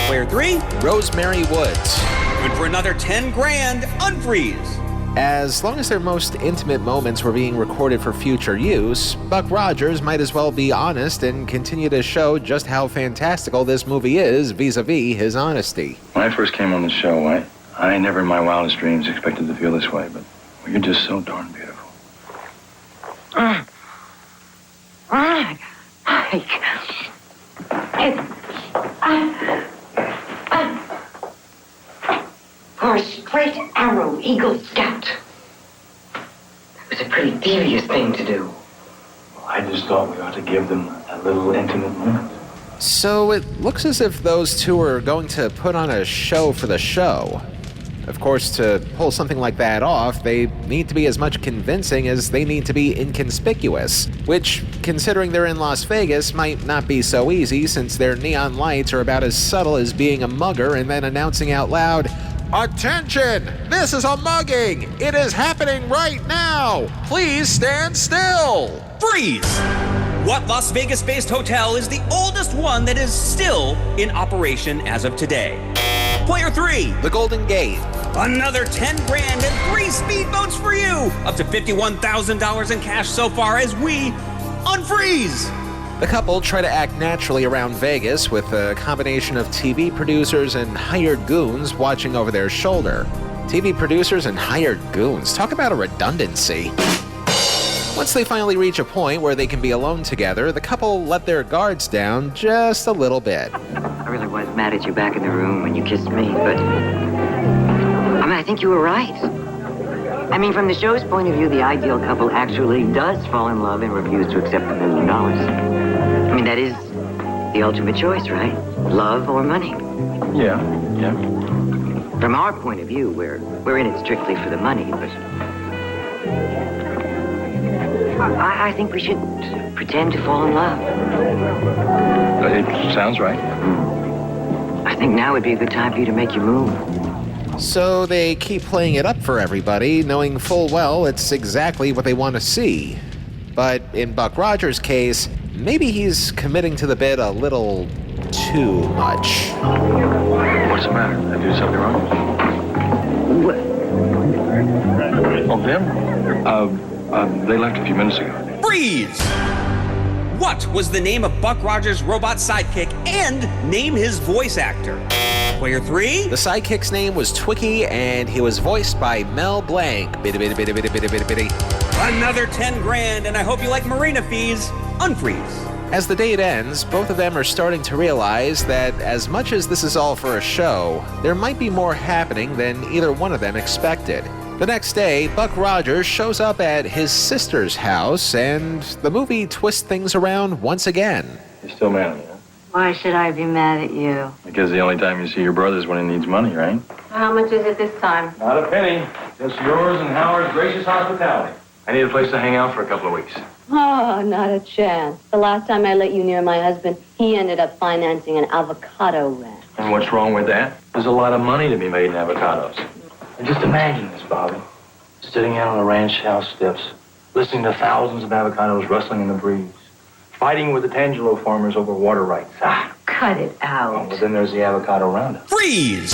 Player 3? Rosemary Woods. Good for another 10 grand. Unfreeze. As long as their most intimate moments were being recorded for future use, Buck Rogers might as well be honest and continue to show just how fantastical this movie is vis-a-vis his honesty. When I first came on the show, I never in my wildest dreams expected to feel this way, but you're just so darn beautiful. For a straight arrow Eagle Scout. It was a pretty devious thing to do. I just thought we ought to give them a little intimate moment. So it looks as if those two are going to put on a show for the show. Of course, to pull something like that off, they need to be as much convincing as they need to be inconspicuous, which, considering they're in Las Vegas, might not be so easy since their neon lights are about as subtle as being a mugger and then announcing out loud, "Attention! This is a mugging! It is happening right now! Please stand still!" Freeze! What Las Vegas-based hotel is the oldest one that is still in operation as of today? Player 3. The Golden Gate. Another 10 grand and 3 speedboats for you! Up to $51,000 in cash so far as we unfreeze! The couple try to act naturally around Vegas with a combination of TV producers and hired goons watching over their shoulder. TV producers and hired goons. Talk about a redundancy. Once they finally reach a point where they can be alone together, the couple let their guards down just a little bit. I really was mad at you back in the room when you kissed me, but I think you were right. I mean, from the show's point of view, the ideal couple actually does fall in love and refuse to accept $1 million. I mean, that is the ultimate choice, right? Love or money. Yeah. From our point of view, we're in it strictly for the money, but I think we should pretend to fall in love. It sounds right. I think now would be a good time for you to make your move. So they keep playing it up for everybody, knowing full well it's exactly what they want to see. But in Buck Rogers' case, maybe he's committing to the bit a little too much. What's the matter? Did I do something wrong? Oh, them? They left a few minutes ago. Freeze! What was the name of Buck Rogers' robot sidekick and name his voice actor? Player 3? The sidekick's name was Twicky, and he was voiced by Mel Blanc. Bitty, bitty, bitty, bitty, bitty, bitty, bitty. Another 10 grand, and I hope you like marina fees. Unfreeze. As the date ends, both of them are starting to realize that as much as this is all for a show, there might be more happening than either one of them expected. The next day, Buck Rogers shows up at his sister's house, and the movie twists things around once again. You're still mad at me, huh? Why should I be mad at you? Because the only time you see your brother is when he needs money, right? How much is it this time? Not a penny. Just yours and Howard's gracious hospitality. I need a place to hang out for a couple of weeks. Oh, not a chance. The last time I let you near my husband, he ended up financing an avocado ranch. And what's wrong with that? There's a lot of money to be made in avocados. And just imagine this, Bobby. Sitting out on the ranch house steps, listening to thousands of avocados rustling in the breeze, fighting with the Tangelo farmers over water rights. Cut it out. Oh, well, then there's the avocado roundup. Freeze!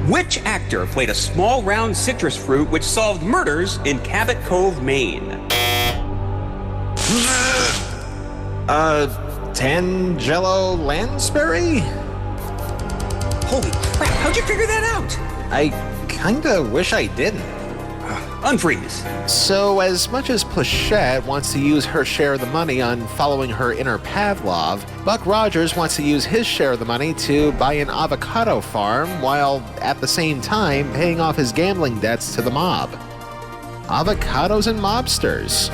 Which actor played a small round citrus fruit which solved murders in Cabot Cove, Maine? Tangelo Lansbury? Holy crap, how'd you figure that out? I kinda wish I didn't. Unfreeze. So, as much as Plachette wants to use her share of the money on following her inner Pavlov, Buck Rogers wants to use his share of the money to buy an avocado farm while at the same time paying off his gambling debts to the mob. Avocados and mobsters.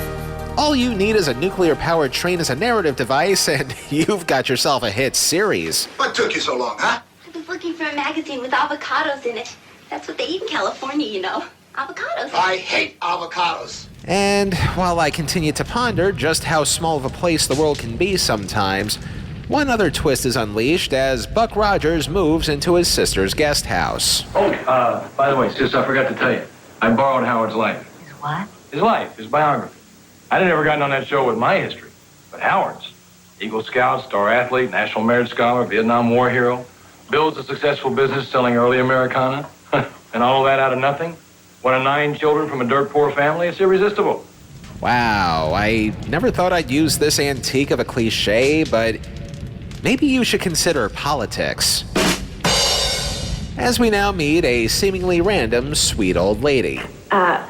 All you need is a nuclear-powered train as a narrative device, and you've got yourself a hit series. What took you so long, huh? I was looking for a magazine with avocados in it. That's what they eat in California, you know. Avocados. I hate avocados. And while I continue to ponder just how small of a place the world can be sometimes, one other twist is unleashed as Buck Rogers moves into his sister's guest house. Oh, by the way, sis, I forgot to tell you. I borrowed Howard's life. His what? His life, his biography. I'd never gotten on that show with my history, but Howard's. Eagle Scout, star athlete, National Merit Scholar, Vietnam War hero, builds a successful business selling early Americana, and all of that out of nothing. One of 9 children from a dirt poor family, it's irresistible. Wow, I never thought I'd use this antique of a cliche, but maybe you should consider politics. As we now meet a seemingly random sweet old lady.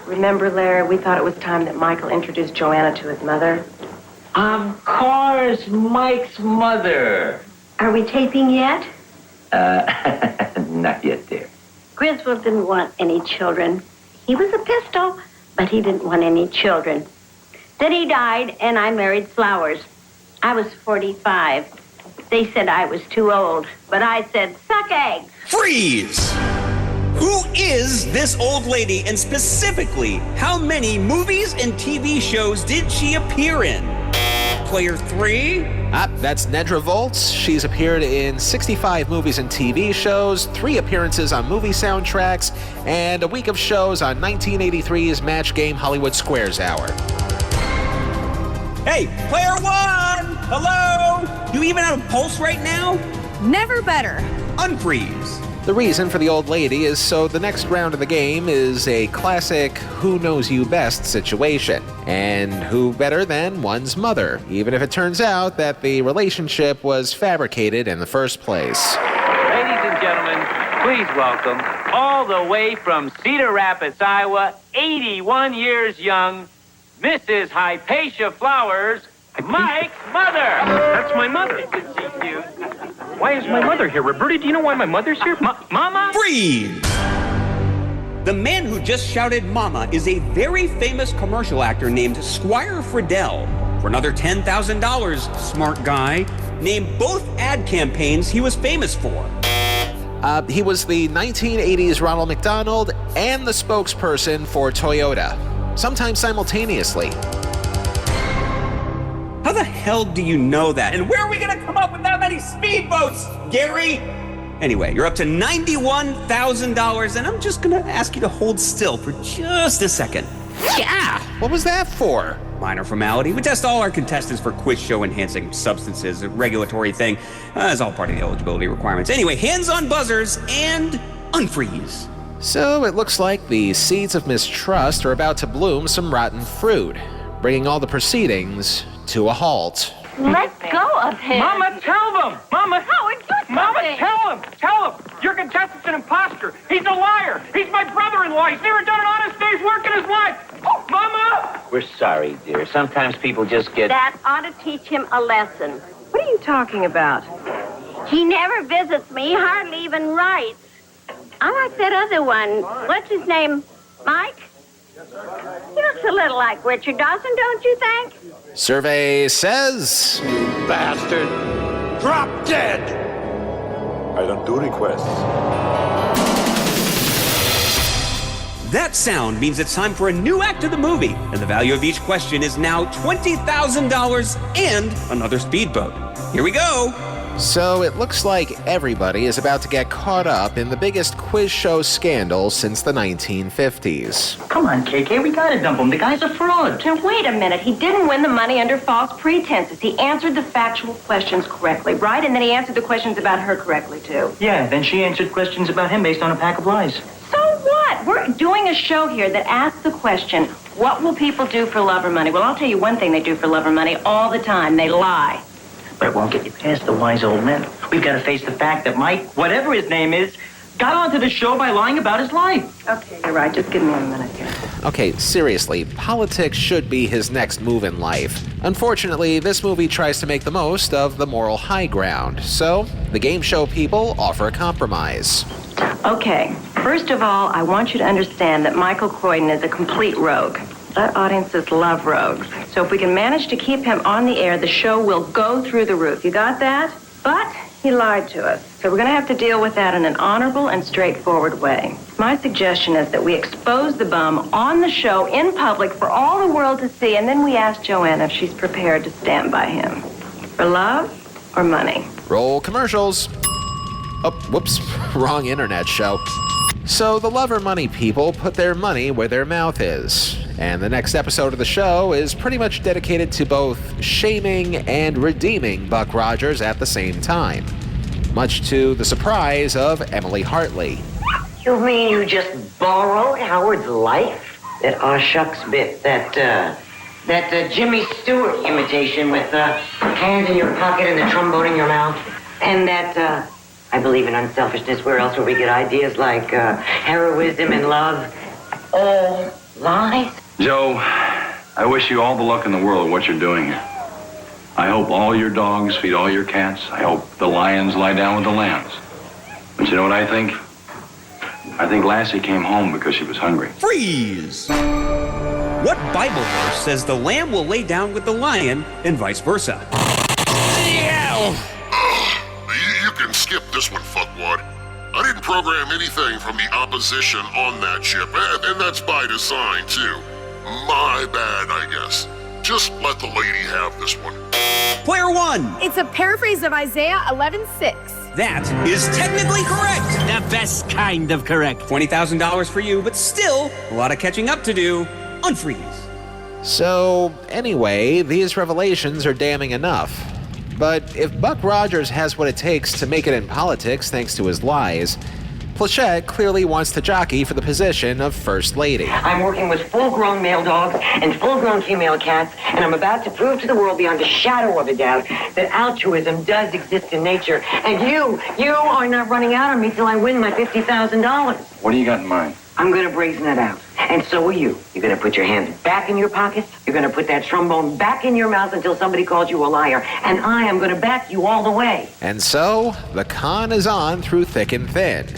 Remember, Larry, we thought it was time that Michael introduced Joanna to his mother? Of course, Mike's mother. Are we taping yet? Not yet, dear. Griswold didn't want any children. He was a pistol, but he didn't want any children. Then he died, and I married Flowers. I was 45. They said I was too old, but I said, suck eggs. Freeze! Who is this old lady, and specifically, how many movies and TV shows did she appear in? Player 3? That's Nedra Volz. She's appeared in 65 movies and TV shows, 3 appearances on movie soundtracks, and a week of shows on 1983's Match Game Hollywood Squares Hour. Hey, Player 1! Hello? Do you even have a pulse right now? Never better. Unfreeze. The reason for the old lady is so the next round of the game is a classic who knows you best situation. And who better than one's mother, even if it turns out that the relationship was fabricated in the first place. Ladies and gentlemen, please welcome, all the way from Cedar Rapids, Iowa, 81 years young, Mrs. Hypatia Flowers, Mike's mother. That's my mother. Isn't she cute? Why is my mother here? Roberta, do you know why my mother's here? Mama? Freeze! The man who just shouted mama is a very famous commercial actor named Squire Friedel. For another $10,000, smart guy, name both ad campaigns he was famous for. He was the 1980s Ronald McDonald and the spokesperson for Toyota, sometimes simultaneously. How the hell do you know that? And where are we gonna come up with that many speedboats, Gary? Anyway, you're up to $91,000, and I'm just gonna ask you to hold still for just a second. Yeah! What was that for? Minor formality. We test all our contestants for quiz show enhancing substances, a regulatory thing. It's all part of the eligibility requirements. Anyway, hands on buzzers and unfreeze. So it looks like the seeds of mistrust are about to bloom some rotten fruit, bringing all the proceedings to a halt. Let go of him. Mama, tell them! Mama! Howard, do something. Mama, tell him! Tell him! Your contestant's an imposter! He's a liar! He's my brother-in-law! He's never done an honest day's work in his life! Oh, Mama! We're sorry, dear. Sometimes people just get... That ought to teach him a lesson. What are you talking about? He never visits me, hardly even writes. I like that other one. What's his name? Mike? He looks a little like Richard Dawson, don't you think? Survey says... Bastard! Drop dead! I don't do requests. That sound means it's time for a new act of the movie, and the value of each question is now $20,000 and another speedboat. Here we go! So it looks like everybody is about to get caught up in the biggest quiz show scandal since the 1950s. Come on, KK, we gotta dump him. The guy's a fraud. Now, wait a minute. He didn't win the money under false pretenses. He answered the factual questions correctly, right? And then he answered the questions about her correctly, too. Yeah, then she answered questions about him based on a pack of lies. So what? We're doing a show here that asks the question, what will people do for love or money? Well, I'll tell you one thing they do for love or money all the time. They lie. But it won't get you past the wise old men. We've got to face the fact that Mike, whatever his name is, got onto the show by lying about his life. Okay, you're right. Just give me a minute here. Okay, seriously, politics should be his next move in life. Unfortunately, this movie tries to make the most of the moral high ground, so the game show people offer a compromise. Okay, first of all, I want you to understand that Michael Croydon is a complete rogue. Our audiences love rogues. So if we can manage to keep him on the air, the show will go through the roof. You got that? But he lied to us. So we're going to have to deal with that in an honorable and straightforward way. My suggestion is that we expose the bum on the show in public for all the world to see, and then we ask Joanna if she's prepared to stand by him. For love or money? Roll commercials. Oh, whoops, wrong internet show. So the love or money people put their money where their mouth is. And the next episode of the show is pretty much dedicated to both shaming and redeeming Buck Rogers at the same time, much to the surprise of Emily Hartley. You mean you just borrowed Howard's life? That aw shucks bit, that Jimmy Stewart imitation with hand in your pocket and the trombone in your mouth, and that I believe in unselfishness. Where else would we get ideas like heroism and love? All lies? Joe, I wish you all the luck in the world of what you're doing here. I hope all your dogs feed all your cats. I hope the lions lie down with the lambs. But you know what I think? I think Lassie came home because she was hungry. Freeze! What Bible verse says the lamb will lay down with the lion and vice versa? You can skip this one, fuckwad. I didn't program anything from the opposition on that ship, and that's by design, too. My bad, I guess. Just let the lady have this one. Player one! It's a paraphrase of Isaiah 11:6. That is technically correct. The best kind of correct. $20,000 for you, but still a lot of catching up to do. Unfreeze. So, anyway, these revelations are damning enough. But if Buck Rogers has what it takes to make it in politics thanks to his lies, Plachette clearly wants to jockey for the position of First Lady. I'm working with full-grown male dogs and full-grown female cats, and I'm about to prove to the world beyond a shadow of a doubt that altruism does exist in nature. And you are not running out on me till I win my $50,000. What do you got in mind? I'm going to brazen it out. And so are you. You're going to put your hands back in your pockets. You're going to put that trombone back in your mouth until somebody calls you a liar. And I am going to back you all the way. And so, the con is on through thick and thin.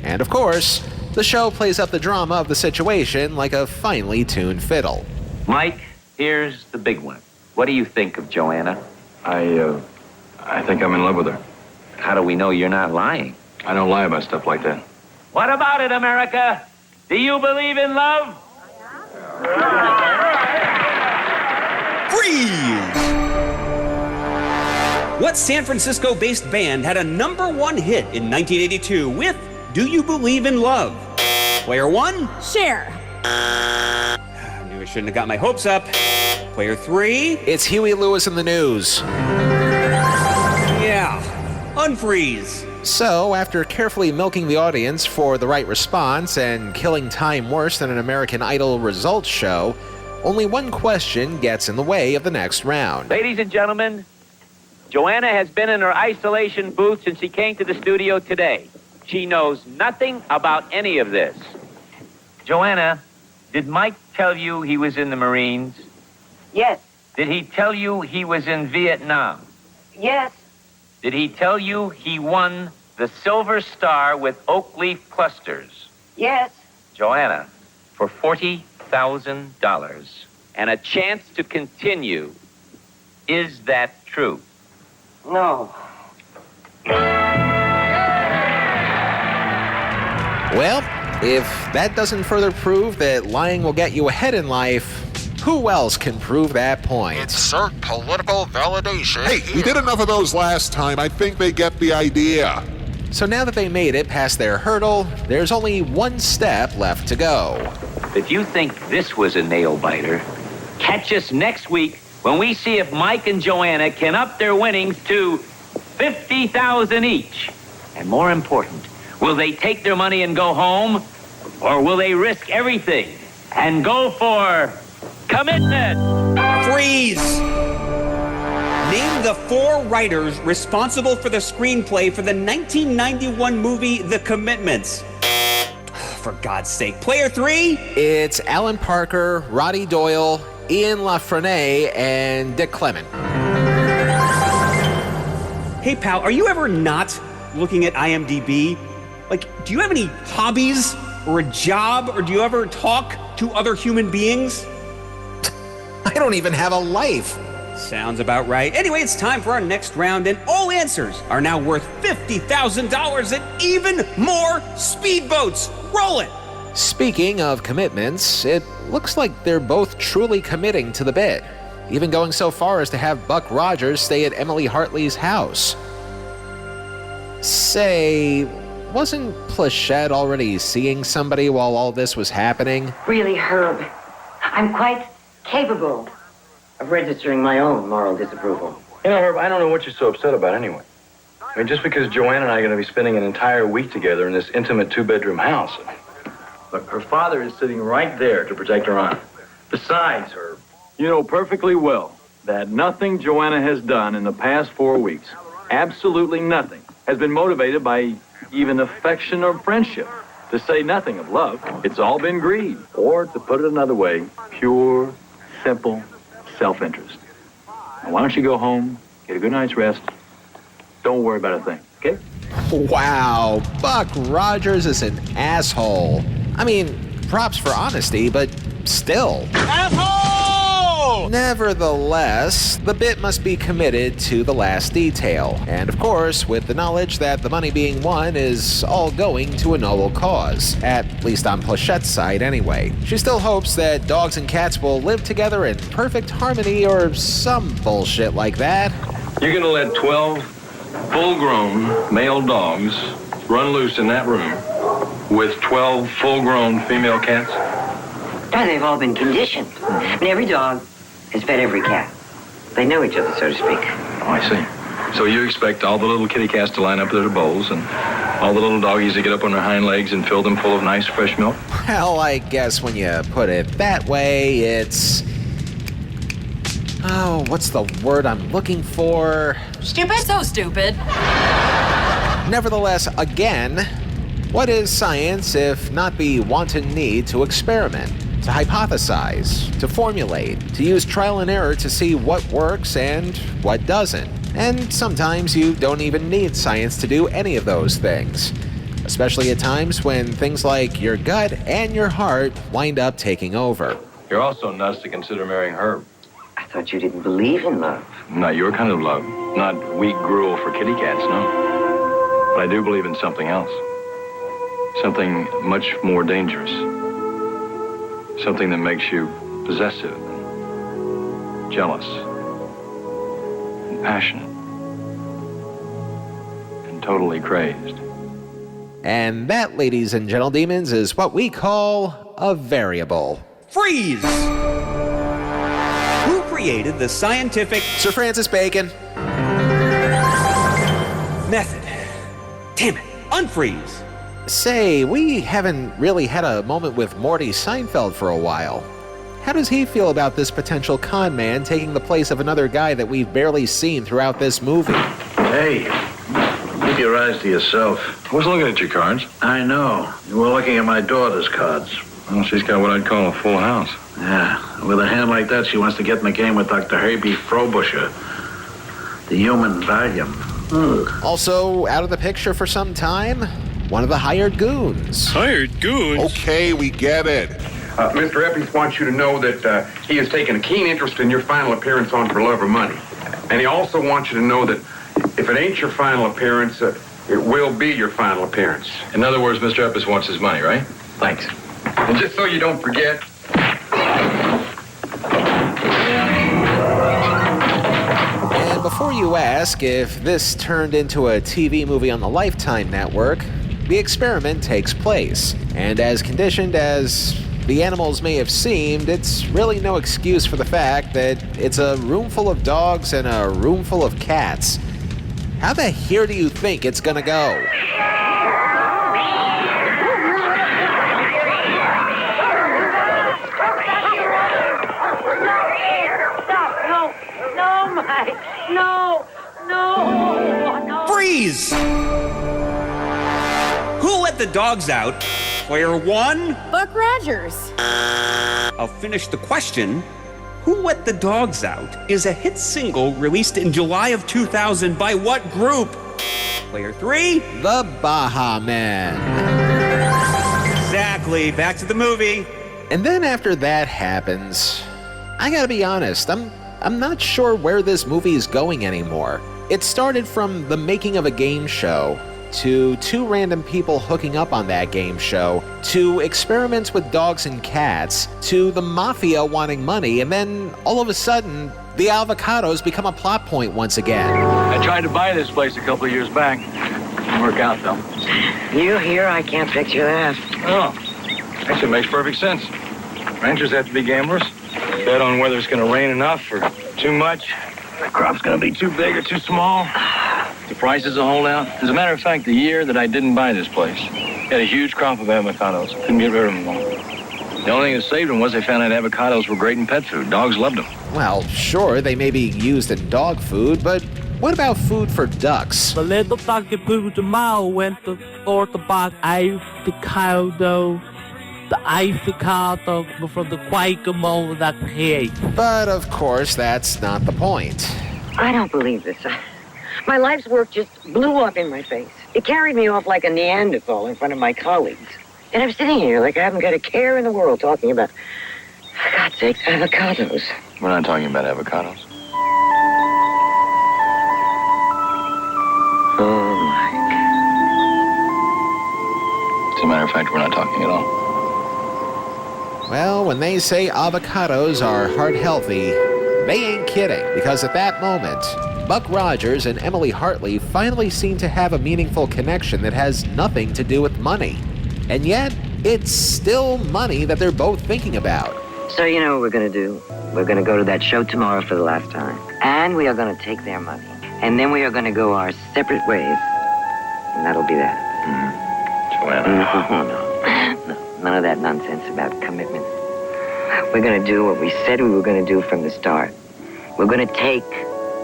And of course, the show plays up the drama of the situation like a finely tuned fiddle. Mike, here's the big one. What do you think of Joanna? I think I'm in love with her. How do we know you're not lying? I don't lie about stuff like that. What about it, America? Do you believe in love? Freeze! What San Francisco-based band had a #1 hit in 1982 with Do You Believe in Love? Player one? Cher. I knew I shouldn't have got my hopes up. Player three? It's Huey Lewis in the News. Yeah. Unfreeze. So, after carefully milking the audience for the right response and killing time worse than an American Idol results show, only one question gets in the way of the next round. Ladies and gentlemen, Joanna has been in her isolation booth since she came to the studio today. She knows nothing about any of this. Joanna, did Mike tell you he was in the Marines? Yes. Did he tell you he was in Vietnam? Yes. Did he tell you he won the Silver Star with oak leaf clusters? Yes. Joanna, for $40,000 and a chance to continue, is that true? No. Well, if that doesn't further prove that lying will get you ahead in life, who else can prove that point? Insert political validation. Hey, we did enough of those last time. I think they get the idea. So now that they made it past their hurdle, there's only one step left to go. If you think this was a nail-biter, catch us next week when we see if Mike and Joanna can up their winnings to $50,000 each. And more important, will they take their money and go home, or will they risk everything and go for commitment? Freeze! Name the 4 writers responsible for the screenplay for the 1991 movie The Commitments. For God's sake. Player 3? It's Alan Parker, Roddy Doyle, Ian LaFrennais, and Dick Clement. Hey, pal, are you ever not looking at IMDb? Like, do you have any hobbies or a job, or do you ever talk to other human beings? I don't even have a life. Sounds about right. Anyway, it's time for our next round, and all answers are now worth $50,000 and even more speedboats. Roll it! Speaking of commitments, it looks like they're both truly committing to the bit, even going so far as to have Buck Rogers stay at Emily Hartley's house. Say, wasn't Plachette already seeing somebody while all this was happening? Really, Herb, I'm quite capable of registering my own moral disapproval. You know, Herb, I don't know what you're so upset about anyway. I mean, just because Joanna and I are going to be spending an entire week together in this intimate 2-bedroom house. Look, her father is sitting right there to protect her honor. Besides, Herb, you know perfectly well that nothing Joanna has done in the past 4 weeks, absolutely nothing, has been motivated by even affection or friendship, to say nothing of love. It's all been greed, or to put it another way, pure, simple self-interest. Now, why don't you go home, get a good night's rest, don't worry about a thing, okay? Wow, Buck Rogers is an asshole. I mean, props for honesty, but still. Asshole! Nevertheless, the bit must be committed to the last detail, and of course, with the knowledge that the money being won is all going to a noble cause, at least on Plachette's side anyway. She still hopes that dogs and cats will live together in perfect harmony or some bullshit like that. You're going to let 12 full-grown male dogs run loose in that room with 12 full-grown female cats? Oh, they've all been conditioned. I mean, every dog has fed every cat. They know each other, so to speak. Oh, I see. So you expect all the little kitty cats to line up at their bowls and all the little doggies to get up on their hind legs and fill them full of nice, fresh milk? Well, I guess when you put it that way, it's... Oh, what's the word I'm looking for? Stupid? So stupid. Nevertheless, again, what is science if not the wanton need to experiment, to hypothesize, to formulate, to use trial and error to see what works and what doesn't? And sometimes you don't even need science to do any of those things, especially at times when things like your gut and your heart wind up taking over. You're also nuts to consider marrying Herb. I thought you didn't believe in love. Not your kind of love. Not weak gruel for kitty cats, no. But I do believe in something else. Something much more dangerous. Something that makes you possessive, and jealous, and passionate, and totally crazed. And that, ladies and gentle demons, is what we call a variable. Freeze! Who created the scientific... Sir Francis Bacon. Method Damn it, unfreeze. Say, we haven't really had a moment with Morty Seinfeld for a while. How does he feel about this potential con man taking the place of another guy that we've barely seen throughout this movie? Hey, keep your eyes to yourself. I was looking at your cards. I know. You were looking at my daughter's cards. Well, she's got what I'd call a full house. Yeah, with a hand like that, she wants to get in the game with Dr. Herbie Frobisher, the human volume. Also, out of the picture for some time, one of the hired goons. Hired goons? Okay, we get it. Mr. Eppies wants you to know that he has taken a keen interest in your final appearance on For Love or Money. And he also wants you to know that if it ain't your final appearance, it will be your final appearance. In other words, Mr. Eppies wants his money, right? Thanks. And just so you don't forget... And before you ask if this turned into a TV movie on the Lifetime network, the experiment takes place. And as conditioned as the animals may have seemed, it's really no excuse for the fact that it's a room full of dogs and a room full of cats. How the hell do you think it's gonna go? No. Freeze! Who let the dogs out? Player one? Buck Rogers. I'll finish the question. Who Let the Dogs Out is a hit single released in July of 2000 by what group? Player three? The Baha Men. Exactly. Back to the movie. And then after that happens, I gotta be honest, I'm not sure where this movie is going anymore. It started from the making of a game show, to two random people hooking up on that game show, to experiments with dogs and cats, to the mafia wanting money, and then all of a sudden, the avocados become a plot point once again. I tried to buy this place a couple of years back. Didn't work out, though. You here? I can't picture that. Oh, actually, it makes perfect sense. Ranchers have to be gamblers. Bet on whether it's going to rain enough or too much. The crop's going to be too big or too small. The price is a holdout. As a matter of fact, the year that I didn't buy this place, had a huge crop of avocados. Couldn't get rid of them all. The only thing that saved them was they found out avocados were great in pet food. Dogs loved them. Well, sure, they may be used in dog food, but what about food for ducks? The little doggy put the mile went to sort about avocado. The avocado from the Quaker that he. But of course, that's not the point. I don't believe this. My life's work just blew up in my face. It carried me off like a Neanderthal in front of my colleagues. And I'm sitting here like I haven't got a care in the world talking about, for God's sakes, avocados. We're not talking about avocados. Oh, Mike. As a matter of fact, we're not talking at all. Well, when they say avocados are heart healthy, they ain't kidding, because at that moment, Buck Rogers and Emily Hartley finally seem to have a meaningful connection that has nothing to do with money. And yet, it's still money that they're both thinking about. So you know what we're going to do? We're going to go to that show tomorrow for the last time. And we are going to take their money. And then we are going to go our separate ways. And that'll be that. Joanna. No. None of that nonsense about commitment. We're going to do what we said we were going to do from the start. We're going to take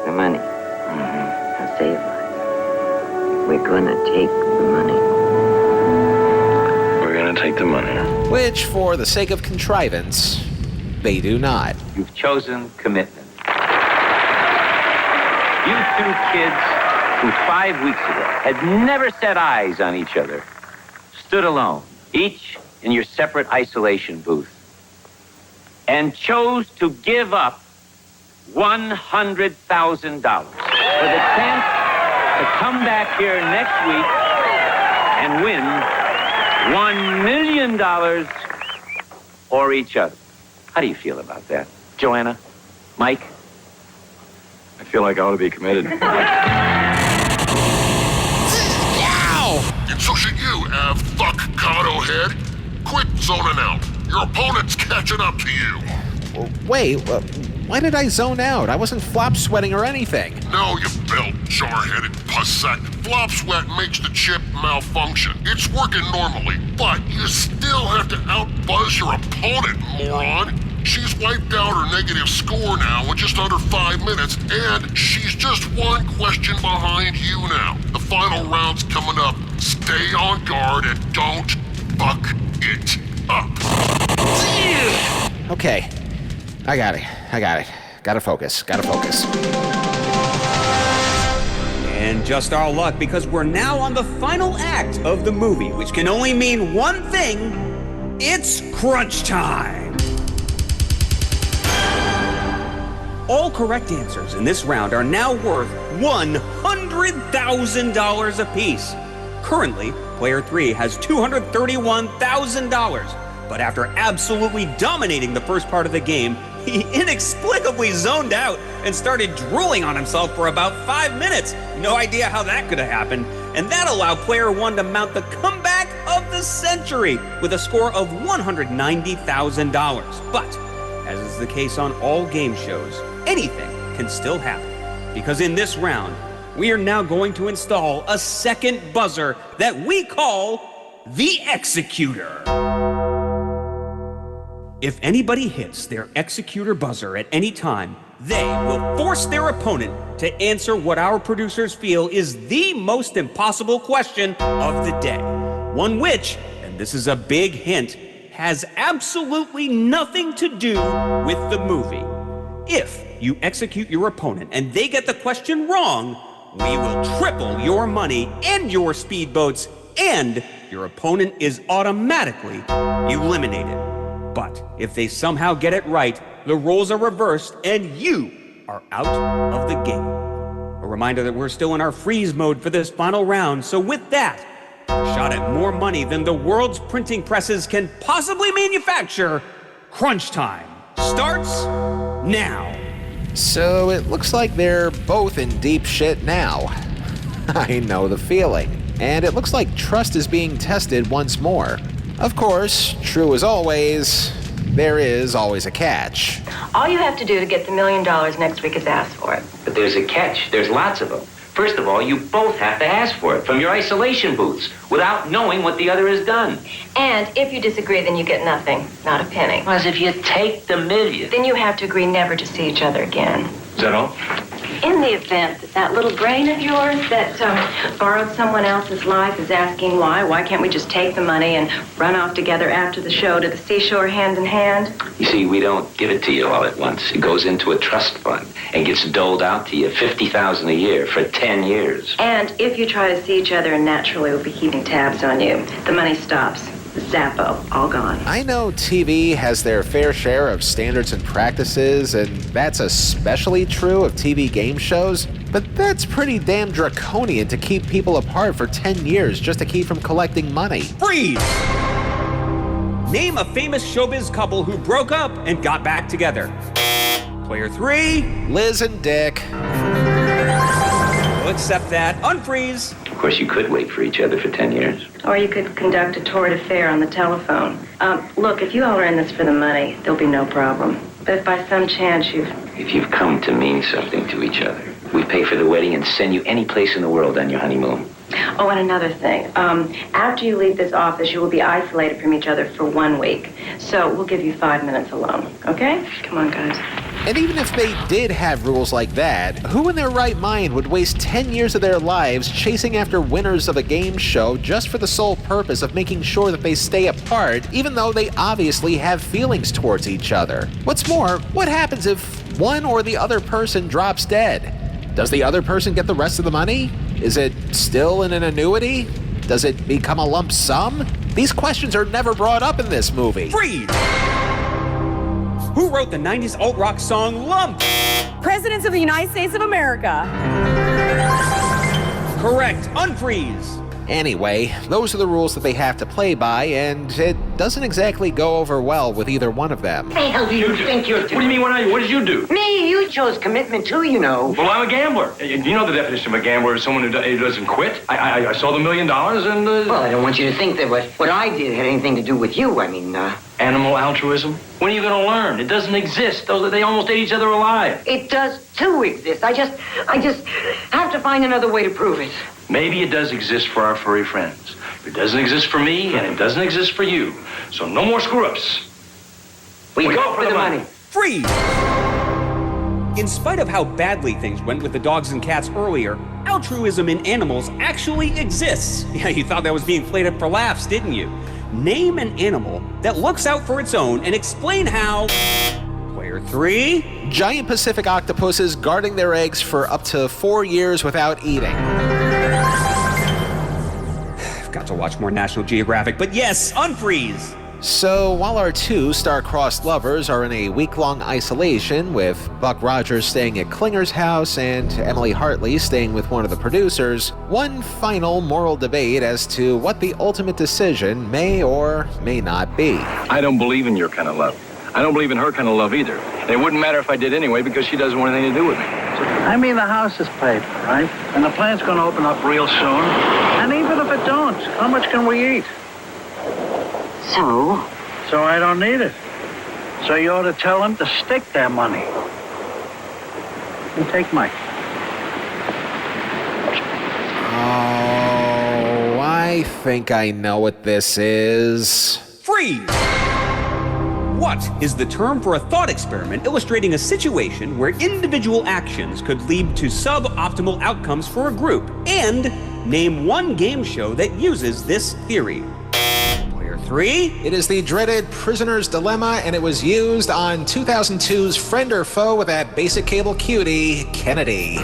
the money. I'll say it right. We're going to take the money. We're going to take the money. Which, for the sake of contrivance, they do not. You've chosen commitment. You two kids who 5 weeks ago had never set eyes on each other stood alone, each in your separate isolation booth, and chose to give up $100,000 for the chance to come back here next week and win $1 million for each other. How do you feel about that? Joanna? Mike? I feel like I ought to be committed. And so should you, fuck Cotto head. Quit zoning out. Your opponent's catching up to you. Wait, why did I zone out? I wasn't flop sweating or anything. No, you belt jar-headed pussack. Flop sweat makes the chip malfunction. It's working normally, but you still have to outbuzz your opponent, moron. She's wiped out her negative score now in just under 5 minutes, and she's just one question behind you now. The final round's coming up. Stay on guard and don't fuck it up. Okay, I got it. Gotta focus. And just our luck, because we're now on the final act of the movie, which can only mean one thing. It's crunch time. All correct answers in this round are now worth $100,000 apiece. Currently, player 3 has $231,000. But after absolutely dominating the first part of the game, he inexplicably zoned out and started drooling on himself for about 5 minutes. No idea how that could have happened. And that allowed player 1 to mount the comeback of the century with a score of $190,000. But, as is the case on all game shows, anything can still happen. Because in this round, we are now going to install a second buzzer that we call the Executor. If anybody hits their Executor buzzer at any time, they will force their opponent to answer what our producers feel is the most impossible question of the day. One which, and this is a big hint, has absolutely nothing to do with the movie. If you execute your opponent and they get the question wrong, we will triple your money and your speedboats, and your opponent is automatically eliminated. But if they somehow get it right, the roles are reversed and you are out of the game. A reminder that we're still in our freeze mode for this final round, so with that, a shot at more money than the world's printing presses can possibly manufacture, crunch time starts now. So it looks like they're both in deep shit now. I know the feeling. And it looks like trust is being tested once more. Of course, true as always, there is always a catch. All you have to do to get the $1 million next week is ask for it. But there's a catch. There's lots of them. First of all, you both have to ask for it from your isolation booths without knowing what the other has done. And if you disagree, then you get nothing, not a penny. As if you take the $1 million. Then you have to agree never to see each other again. Is that all? In the event that that little brain of yours that borrowed someone else's life is asking why can't we just take the money and run off together after the show to the seashore hand in hand? You see, we don't give it to you all at once. It goes into a trust fund and gets doled out to you, $50,000 a year for 10 years. And if you try to see each other, naturally we'll be keeping tabs on you. The money stops. Zappo, all gone. I know TV has their fair share of standards and practices, and that's especially true of TV game shows, but that's pretty damn draconian to keep people apart for 10 years just to keep from collecting money. Freeze! Name a famous showbiz couple who broke up and got back together. Player 3. Liz and Dick. We'll accept that. Unfreeze. Of course, you could wait for each other for 10 years. Or you could conduct a torrid affair on the telephone. Look, if you all are in this for the money, there'll be no problem. But if by some chance If you've come to mean something to each other, we pay for the wedding and send you any place in the world on your honeymoon. Oh, and another thing. After you leave this office, you will be isolated from each other for 1 week. So we'll give you 5 minutes alone, okay? Come on, guys. And even if they did have rules like that, who in their right mind would waste 10 years of their lives chasing after winners of a game show just for the sole purpose of making sure that they stay apart, even though they obviously have feelings towards each other? What's more, what happens if one or the other person drops dead? Does the other person get the rest of the money? Is it still in an annuity? Does it become a lump sum? These questions are never brought up in this movie. Freeze! Who wrote the 90s alt-rock song Lump? Presidents of the United States of America. Correct. Unfreeze. Anyway, those are the rules that they have to play by, and it doesn't exactly go over well with either one of them. What the hell do you think you're doing? What do you mean, what did you do? Me, you chose commitment too, you know. Well, I'm a gambler. You know the definition of a gambler is someone who doesn't quit. I saw the $1 million and... Well, I don't want you to think that what I did had anything to do with you. I mean, Animal altruism? When are you going to learn? It doesn't exist. They almost ate each other alive. It does too exist. I just have to find another way to prove it. Maybe it does exist for our furry friends. It doesn't exist for me, and it doesn't exist for you. So no more screw-ups. We go for the money. Freeze! In spite of how badly things went with the dogs and cats earlier, altruism in animals actually exists. Yeah, you thought that was being played up for laughs, didn't you? Name an animal that looks out for its own and explain how. Player 3. Giant Pacific octopuses guarding their eggs for up to 4 years without eating. I've got to watch more National Geographic, but yes, unfreeze! So, while our two star-crossed lovers are in a week-long isolation, with Buck Rogers staying at Klinger's house and Emily Hartley staying with one of the producers, one final moral debate as to what the ultimate decision may or may not be. I don't believe in your kind of love. I don't believe in her kind of love either. And it wouldn't matter if I did anyway because she doesn't want anything to do with me. I mean, the house is paid for, right? And the plant's going to open up real soon. And even if it don't, how much can we eat? So I don't need it. So you ought to tell them to stick their money. And take Mike. Oh, I think I know what this is. Freeze! What is the term for a thought experiment illustrating a situation where individual actions could lead to suboptimal outcomes for a group? And name one game show that uses this theory. 3. It is the dreaded Prisoner's Dilemma, and it was used on 2002's Friend or Foe with that basic cable cutie, Kennedy.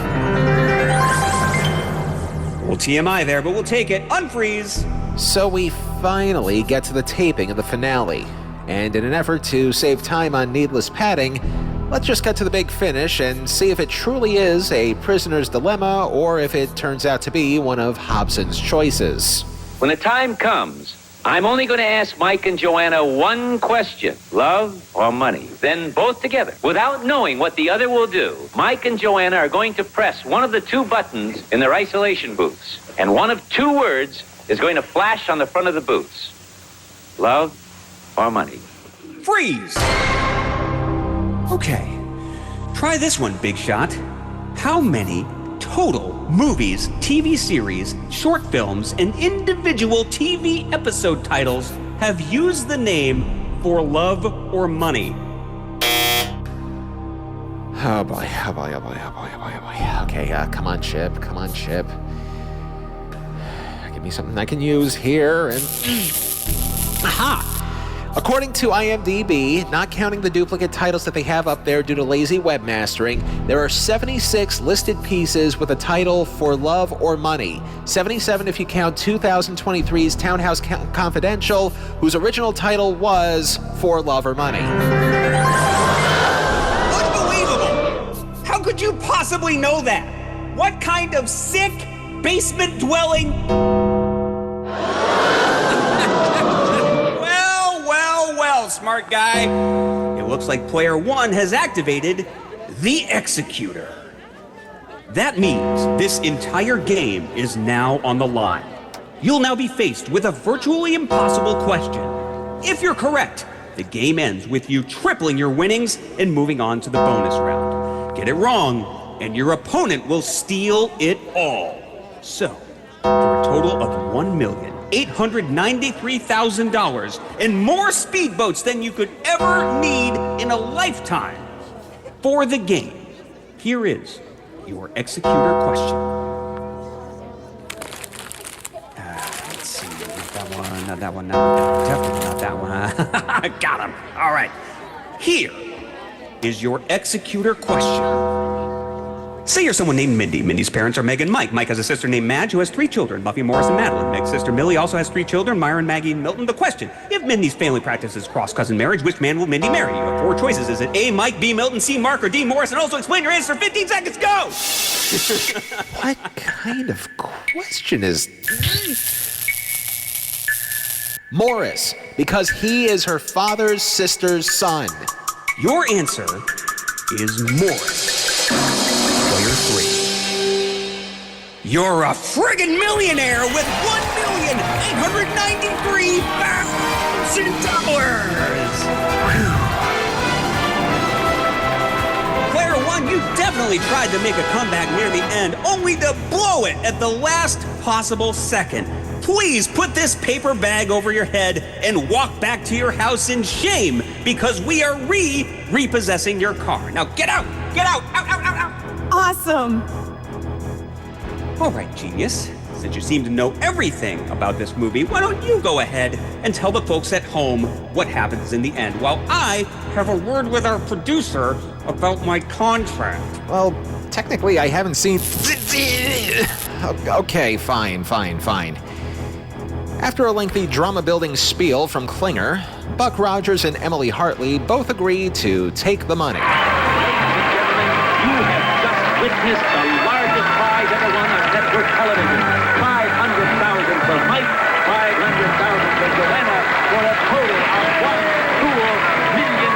Well, TMI there, but we'll take it. Unfreeze! So we finally get to the taping of the finale. And in an effort to save time on needless padding, let's just get to the big finish and see if it truly is a Prisoner's Dilemma or if it turns out to be one of Hobson's choices. When the time comes, I'm only going to ask Mike and Joanna one question: love or money? Then both together, without knowing what the other will do, Mike and Joanna are going to press one of the two buttons in their isolation booths. And one of two words is going to flash on the front of the booths: love or money. Freeze! Okay, try this one, big shot. How many total movies, TV series, short films, and individual TV episode titles have used the name For Love or Money? Oh boy. Okay, come on, Chip. Give me something I can use here, and... Aha! According to IMDb, not counting the duplicate titles that they have up there due to lazy webmastering, there are 76 listed pieces with a title For Love or Money. 77 if you count 2023's Townhouse Confidential, whose original title was For Love or Money. Unbelievable! How could you possibly know that? What kind of sick, basement-dwelling... Well, smart guy. It looks like player 1 has activated the Executor. That means this entire game is now on the line. You'll now be faced with a virtually impossible question. If you're correct, the game ends with you tripling your winnings and moving on to the bonus round. Get it wrong, and your opponent will steal it all. So, for a total of $1,893,000 and more speedboats than you could ever need in a lifetime. For the game, here is your Executor question. Let's see, not that one, definitely not that one. Got him. All right. Here is your Executor question. Say you're someone named Mindy. Mindy's parents are Meg and Mike. Mike has a sister named Madge who has 3 children, Buffy, Morris, and Madeline. Meg's sister Millie also has 3 children, Myron, Maggie, and Milton. The question: if Mindy's family practices cross-cousin marriage, which man will Mindy marry? You have 4 choices. Is it A, Mike, B, Milton, C, Mark, or D, Morris? And also explain your answer in 15 seconds. Go! What kind of question is... Morris, because he is her father's sister's son. Your answer is Morris. Player 3. You're a friggin' millionaire with $1,893,000. definitely tried to make a comeback near the end, only to blow it at the last possible second. Please put this paper bag over your head and walk back to your house in shame, because we are repossessing your car. Now get out! Get out! Out, out, out, out! Awesome. All right, genius. Since you seem to know everything about this movie, why don't you go ahead and tell the folks at home what happens in the end, while I have a word with our producer about my contract. Well, technically I haven't seen... Okay, fine. After a lengthy drama-building spiel from Klinger, Buck Rogers and Emily Hartley both agreed to take the money. You have just witnessed the largest prize ever won on network television. $500,000 for Mike, $500,000 for Joanna, for a total of $1 cool million.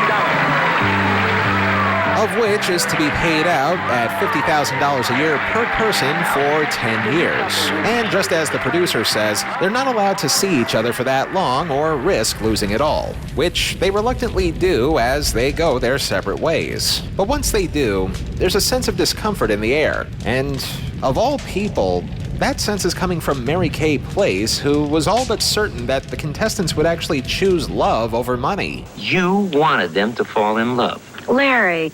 Of which is to be paid out at $50,000 a year per person for 10 years. And just as the producer says, they're not allowed to see each other for that long or risk losing it all, which they reluctantly do as they go their separate ways. But once they do, there's a sense of discomfort in the air, and of all people, that sense is coming from Mary Kay Place, who was all but certain that the contestants would actually choose love over money. You wanted them to fall in love. Larry,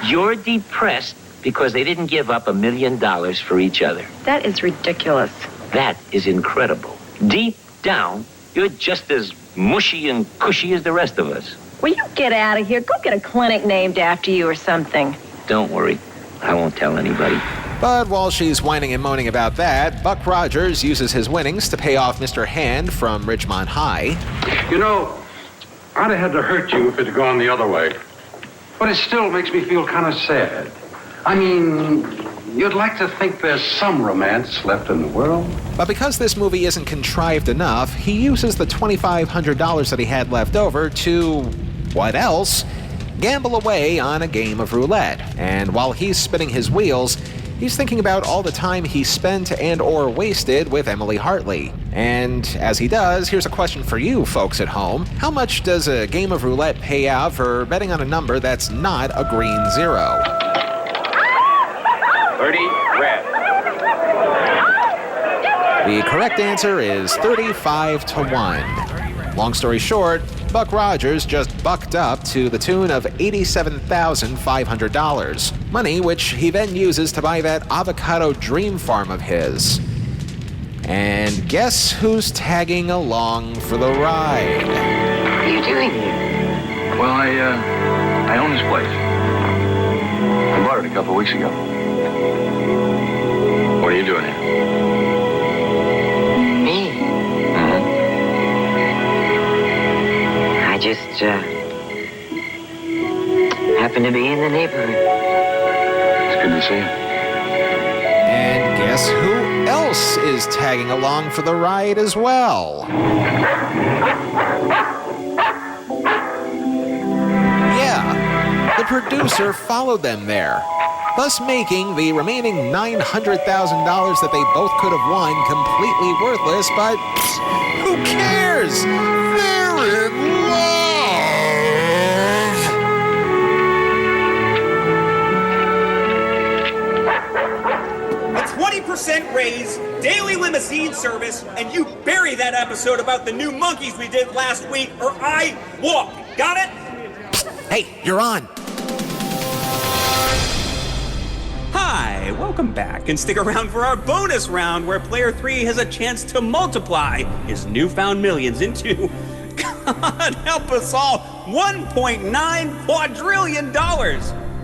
You're depressed because they didn't give up $1 million for each other. that is ridiculous. That is incredible. Deep down, you're just as mushy and cushy as the rest of us. Will you get out of here? Go get a clinic named after you or something. Don't worry. I won't tell anybody. But while she's whining and moaning about that, Buck Rogers uses his winnings to pay off Mr. Hand from Ridgemont High. You know, I'd have had to hurt you if it had gone the other way. But it still makes me feel kind of sad. I mean, you'd like to think there's some romance left in the world. But because this movie isn't contrived enough, he uses the $2,500 that he had left over to, what else? Gamble away on a game of roulette. And while he's spinning his wheels, he's thinking about all the time he spent and or wasted with Emily Hartley. And as he does, here's a question for you folks at home. How much does a game of roulette pay out for betting on a number that's not a green zero? 30 red. The correct answer is 35 to 1. Long story short, Buck Rogers just bucked up to the tune of $87,500. Money which he then uses to buy that avocado dream farm of his. And guess who's tagging along for the ride? What are you doing here? Well, I own this place. I bought it a couple of weeks ago. What are you doing here? Me? I just, happen to be in the neighborhood. It's good to see you. And guess who else is tagging along for the ride as well? Yeah, the producer followed them there, thus making the remaining $900,000 that they both could have won completely worthless, but who cares? They're in love! A 20% raise, daily limousine service, and you bury that episode about the new monkeys we did last week, or I walk. Got it? Hey, you're on. Hi, welcome back, and stick around for our bonus round where player 3 has a chance to multiply his newfound millions into, God help us all, $1.9 quadrillion.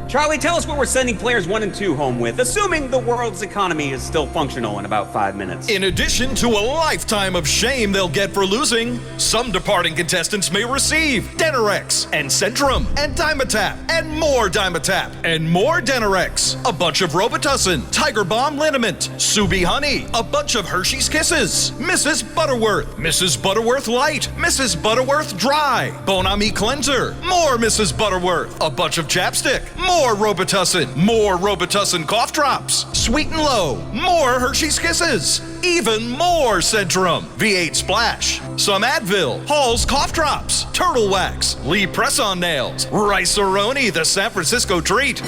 Charlie, tell us what we're sending players 1 and 2 home with, assuming the world's economy is still functional in about 5 minutes. In addition to a lifetime of shame they'll get for losing, some departing contestants may receive Denerex and Centrum and Dimetap and more Dimetap and more Denerex, a bunch of Robitussin, Tiger Balm Liniment, Subi Honey, a bunch of Hershey's Kisses, Mrs. Butterworth, Mrs. Butterworth Light, Mrs. Butterworth Dry, Bon Ami Cleanser, more Mrs. Butterworth, a bunch of chapstick, more Robitussin cough drops, Sweet and Low, more Hershey's Kisses, even more Centrum, V8 Splash, some Advil, Hall's cough drops, Turtle Wax, Lee Press-On Nails, Rice-A-Roni, the San Francisco treat.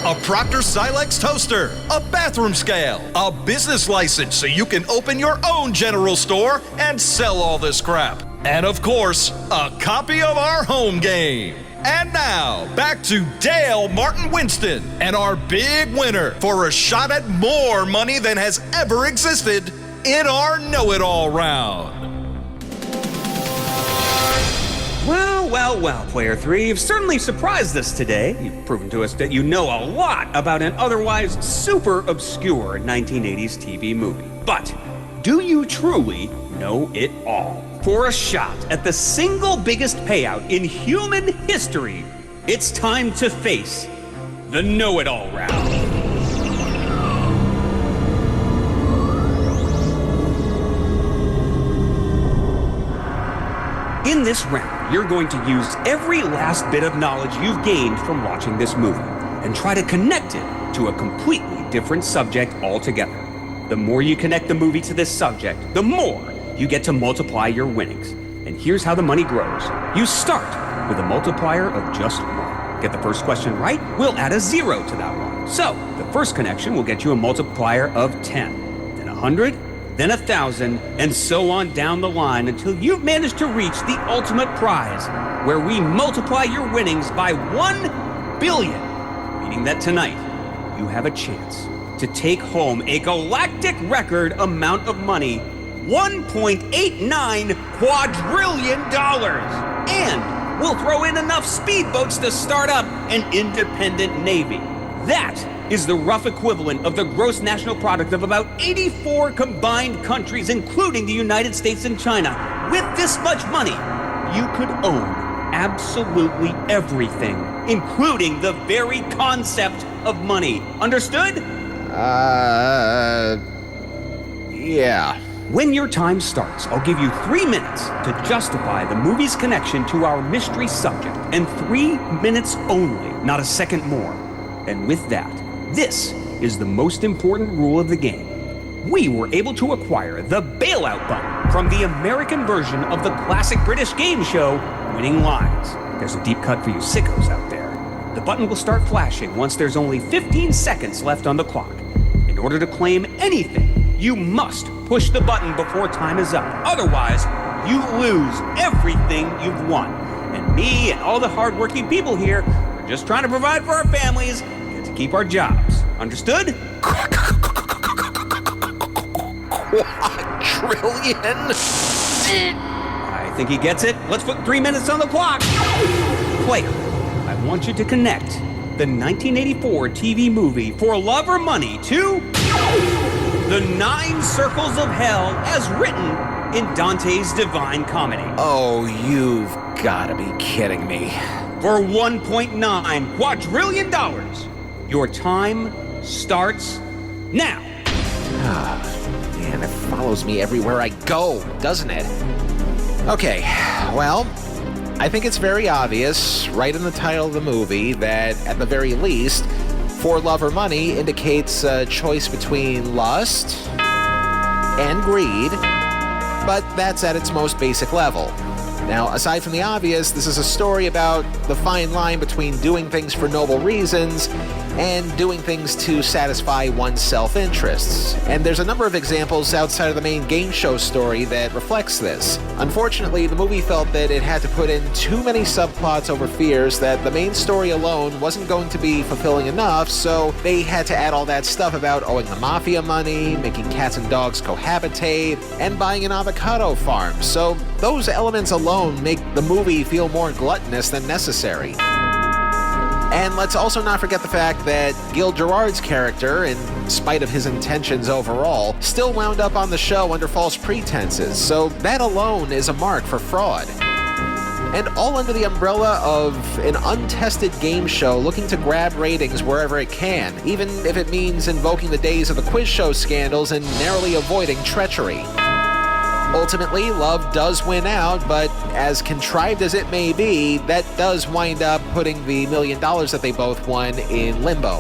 a Procter Silex toaster, a bathroom scale, a business license so you can open your own general store and sell all this crap. And of course, a copy of our home game. And now, back to Dale Martin Winston and our big winner for a shot at more money than has ever existed in our Know-It-All round. Well, Player 3, you've certainly surprised us today. You've proven to us that you know a lot about an otherwise super obscure 1980s TV movie. But do you truly know it all? For a shot at the single biggest payout in human history, it's time to face the Know-It-All round. In this round, you're going to use every last bit of knowledge you've gained from watching this movie and try to connect it to a completely different subject altogether. The more you connect the movie to this subject, the more you get to multiply your winnings. And here's how the money grows. You start with a multiplier of just 1. Get the first question right, we'll add a 0 to that 1. So, the first connection will get you a multiplier of 10, then 100, then 1,000, and so on down the line until you've managed to reach the ultimate prize, where we multiply your winnings by 1 billion, meaning that tonight you have a chance to take home a galactic record amount of money, $1.89 quadrillion. And we'll throw in enough speedboats to start up an independent navy. That is the rough equivalent of the gross national product of about 84 combined countries, including the United States and China. With this much money, you could own absolutely everything, including the very concept of money. Understood? Yeah. When your time starts, I'll give you 3 minutes to justify the movie's connection to our mystery subject, and 3 minutes only, not a second more. And with that, this is the most important rule of the game. We were able to acquire the bailout button from the American version of the classic British game show, Winning Lines. There's a deep cut for you sickos out there. The button will start flashing once there's only 15 seconds left on the clock. In order to claim anything, you must push the button before time is up. Otherwise, you lose everything you've won. And me and all the hardworking people here are just trying to provide for our families and to keep our jobs. Understood? Quadrillion? I think he gets it. Let's put 3 minutes on the clock. Player, I want you to connect the 1984 TV movie For Love or Money to The 9 Circles of Hell as written in Dante's Divine Comedy. Oh, you've gotta be kidding me. For $1.9 quadrillion, your time starts now. Ah, man, it follows me everywhere I go, doesn't it? Okay, well, I think it's very obvious, right in the title of the movie, that at the very least, For Love or Money indicates a choice between lust and greed, but that's at its most basic level. Now, aside from the obvious, this is a story about the fine line between doing things for noble reasons and doing things to satisfy one's self-interests. And there's a number of examples outside of the main game show story that reflects this. Unfortunately, the movie felt that it had to put in too many subplots over fears that the main story alone wasn't going to be fulfilling enough, so they had to add all that stuff about owing the mafia money, making cats and dogs cohabitate, and buying an avocado farm. So those elements alone make the movie feel more gluttonous than necessary. And let's also not forget the fact that Gil Gerard's character, in spite of his intentions overall, still wound up on the show under false pretenses, so that alone is a mark for fraud. And all under the umbrella of an untested game show looking to grab ratings wherever it can, even if it means invoking the days of the quiz show scandals and narrowly avoiding treachery. Ultimately, love does win out, but as contrived as it may be, that does wind up putting the $1 million that they both won in limbo.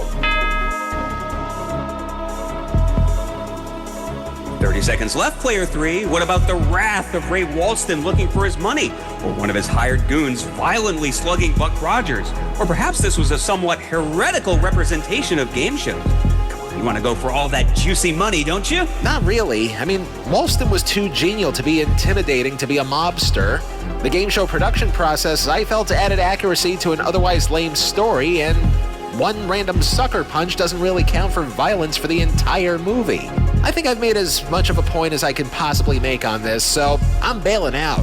30 seconds left, player 3. What about the wrath of Ray Walston looking for his money? Or one of his hired goons violently slugging Buck Rogers? Or perhaps this was a somewhat heretical representation of game shows? Come on, you want to go for all that juicy money, don't you? Not really. I mean, Walston was too genial to be intimidating to be a mobster. The game show production process, I felt, added accuracy to an otherwise lame story, and one random sucker punch doesn't really count for violence for the entire movie. I think I've made as much of a point as I can possibly make on this, so I'm bailing out.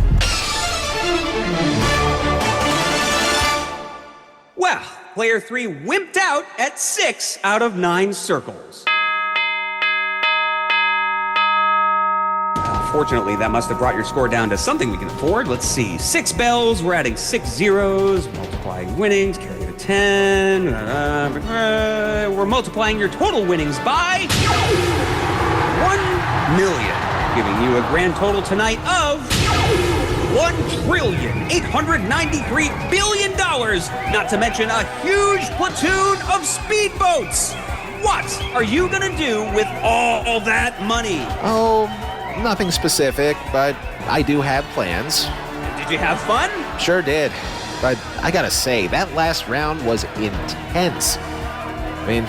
Well, player 3 wimped out at 6 out of 9 circles. Fortunately, that must have brought your score down to something we can afford. Let's see. 6 bells, we're adding 6 zeros, multiplying winnings, carry to 10. We're multiplying your total winnings by 1 million, giving you a grand total tonight of $1,893 billion, not to mention a huge platoon of speedboats. What are you gonna do with all that money? Oh, nothing specific, but I do have plans. Did you have fun? Sure did. But I gotta say, that last round was intense. I mean,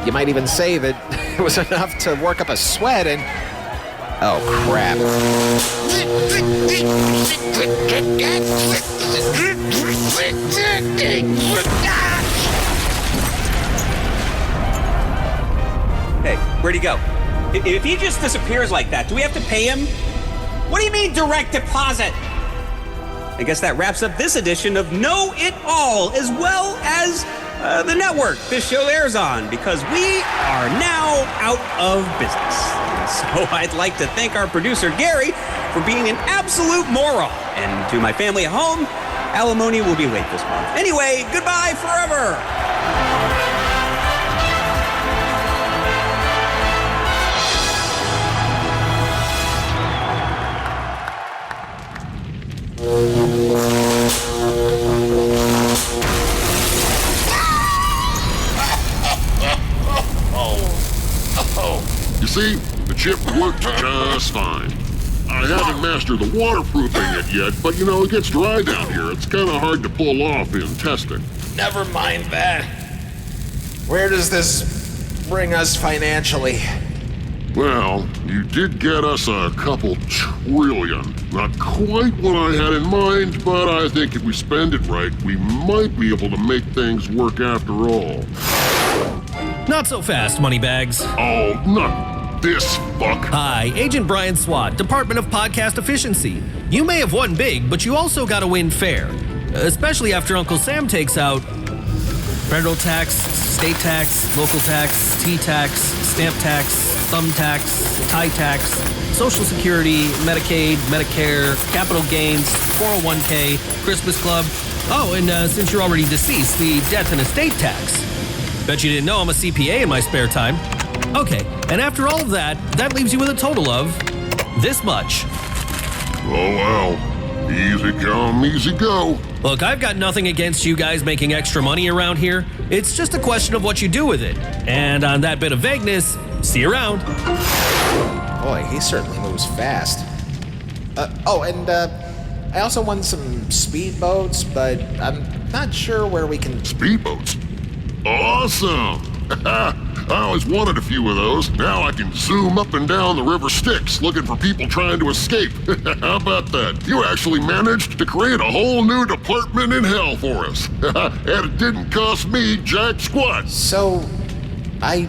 you might even say that it was enough to work up a sweat and... Oh, crap. Hey, where'd he go? If he just disappears like that, do we have to pay him? What do you mean direct deposit? I guess that wraps up this edition of Know It All, as well as the network this show airs on, because we are now out of business. So I'd like to thank our producer, Gary, for being an absolute moron. And to my family at home, alimony will be late this month. Anyway, goodbye forever. You see, the chip worked just fine. I haven't mastered the waterproofing it yet, but you know, it gets dry down here. It's kind of hard to pull off in testing. Never mind that. Where does this bring us financially? Well, you did get us a couple trillion. Not quite what I had in mind, but I think if we spend it right, we might be able to make things work after all. Not so fast, Moneybags. Oh, not this fuck. Hi, Agent Brian Swat, Department of Podcast Efficiency. You may have won big, but you also gotta win fair. Especially after Uncle Sam takes out federal tax, state tax, local tax, T-tax, stamp tax, thumb tax, tie tax, Social Security, Medicaid, Medicare, capital gains, 401k, Christmas Club. Oh, and since you're already deceased, the death and estate tax. Bet you didn't know I'm a CPA in my spare time. Okay, and after all of that, that leaves you with a total of this much. Oh, well. Easy come, easy go. Look, I've got nothing against you guys making extra money around here. It's just a question of what you do with it. And on that bit of vagueness, see you around. Boy, he certainly moves fast. I also won some speedboats, but I'm not sure where we can... Speedboats? Awesome! I always wanted a few of those. Now I can zoom up and down the River Styx looking for people trying to escape. How about that? You actually managed to create a whole new department in hell for us. And it didn't cost me jack squat. So, I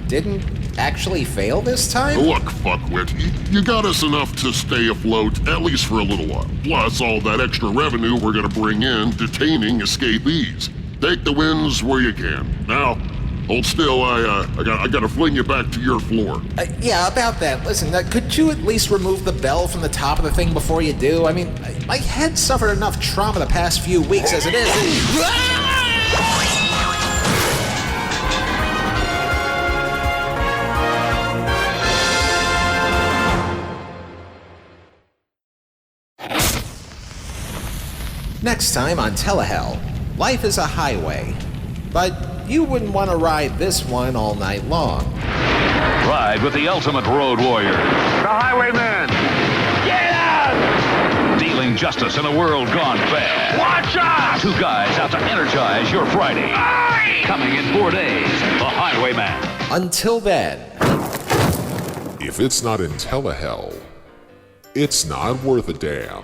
didn't actually fail this time? Look, fuckwit, you got us enough to stay afloat, at least for a little while. Plus all that extra revenue we're gonna bring in detaining escapees. Take the wins where you can. Now, hold still, I gotta fling you back to your floor. Yeah, about that. Listen, could you at least remove the bell from the top of the thing before you do? I mean, my head suffered enough trauma the past few weeks as it is. Next time on Telehell, life is a highway, but you wouldn't want to ride this one all night long. Ride with the ultimate road warrior. The Highwayman. Get out! Dealing justice in a world gone bad. Watch us! Two guys out to energize your Friday. Aye! Coming in 4 days, The Highwayman. Until then, if it's not in Telehell, it's not worth a damn.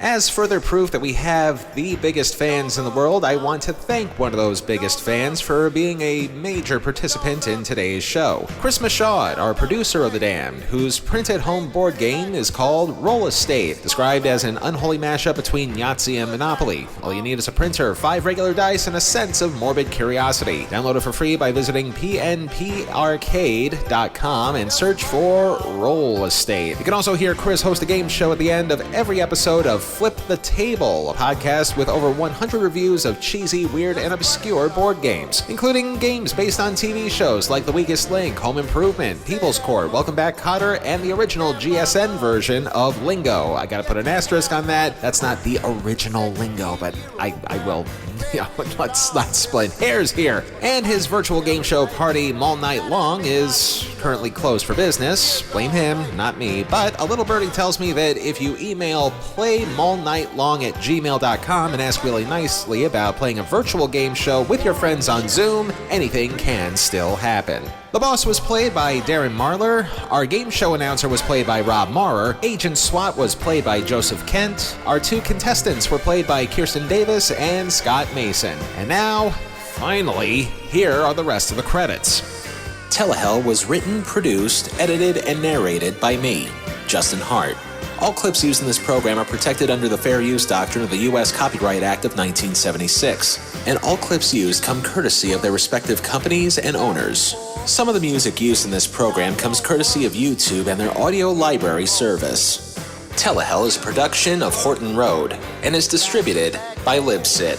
as further proof that we have the biggest fans in the world, I want to thank one of those biggest fans for being a major participant in today's show. Chris Michaud, our producer of The Damned, whose printed home board game is called Roll Estate, described as an unholy mashup between Yahtzee and Monopoly. All you need is a printer, 5 regular dice, and a sense of morbid curiosity. Download it for free by visiting pnparcade.com and search for Roll Estate. You can also hear Chris host a game show at the end of every episode of Flip the Table, a podcast with over 100 reviews of cheesy, weird, and obscure board games, including games based on TV shows like The Weakest Link, Home Improvement, People's Court, Welcome Back Kotter, and the original GSN version of Lingo. I gotta put an asterisk on that. That's not the original Lingo, but I will, let's not split hairs here. And his virtual game show party, All Night Long, is currently closed for business. Blame him, not me. But a little birdie tells me that if you email playmallnightlong@gmail.com and ask really nicely about playing a virtual game show with your friends on Zoom, anything can still happen. The boss was played by Darren Marlar, our game show announcer was played by Rob Maurer, Agent SWAT was played by Joseph Kent, our 2 contestants were played by Kiersten Davis and Scott Mason. And now, finally, here are the rest of the credits. Telehell was written, produced, edited, and narrated by me, Justin Hart. All clips used in this program are protected under the Fair Use Doctrine of the U.S. Copyright Act of 1976, and all clips used come courtesy of their respective companies and owners. Some of the music used in this program comes courtesy of YouTube and their audio library service. Telehell is a production of Horton Road and is distributed by Libsyn.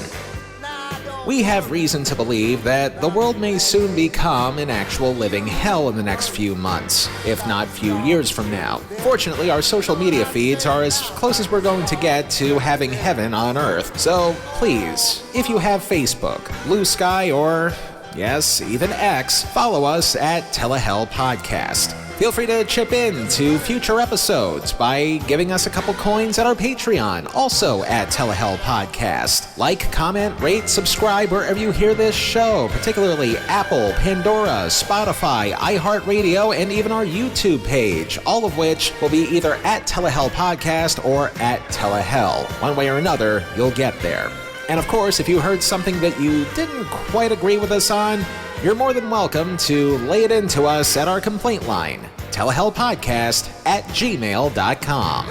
We have reason to believe that the world may soon become an actual living hell in the next few months, if not few years from now. Fortunately, our social media feeds are as close as we're going to get to having heaven on earth. So please, if you have Facebook, Blue Sky, or yes, even X, follow us at Telehell Podcast. Feel free to chip in to future episodes by giving us a couple coins at our Patreon, also at Telehell Podcast. Like, comment, rate, subscribe wherever you hear this show, particularly Apple, Pandora, Spotify, iHeartRadio, and even our YouTube page, all of which will be either at Telehell Podcast or at Telehell. One way or another, you'll get there. And of course, if you heard something that you didn't quite agree with us on, you're more than welcome to lay it into us at our complaint line, telehellpodcast@gmail.com.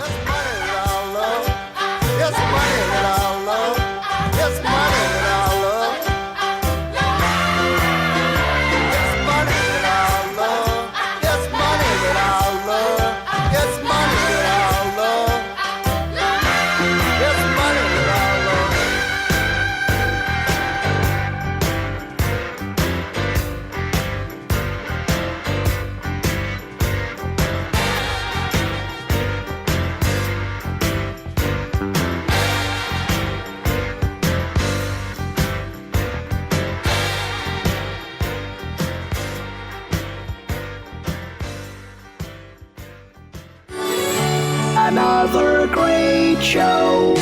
Another great show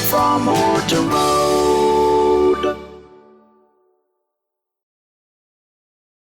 from Horton Road.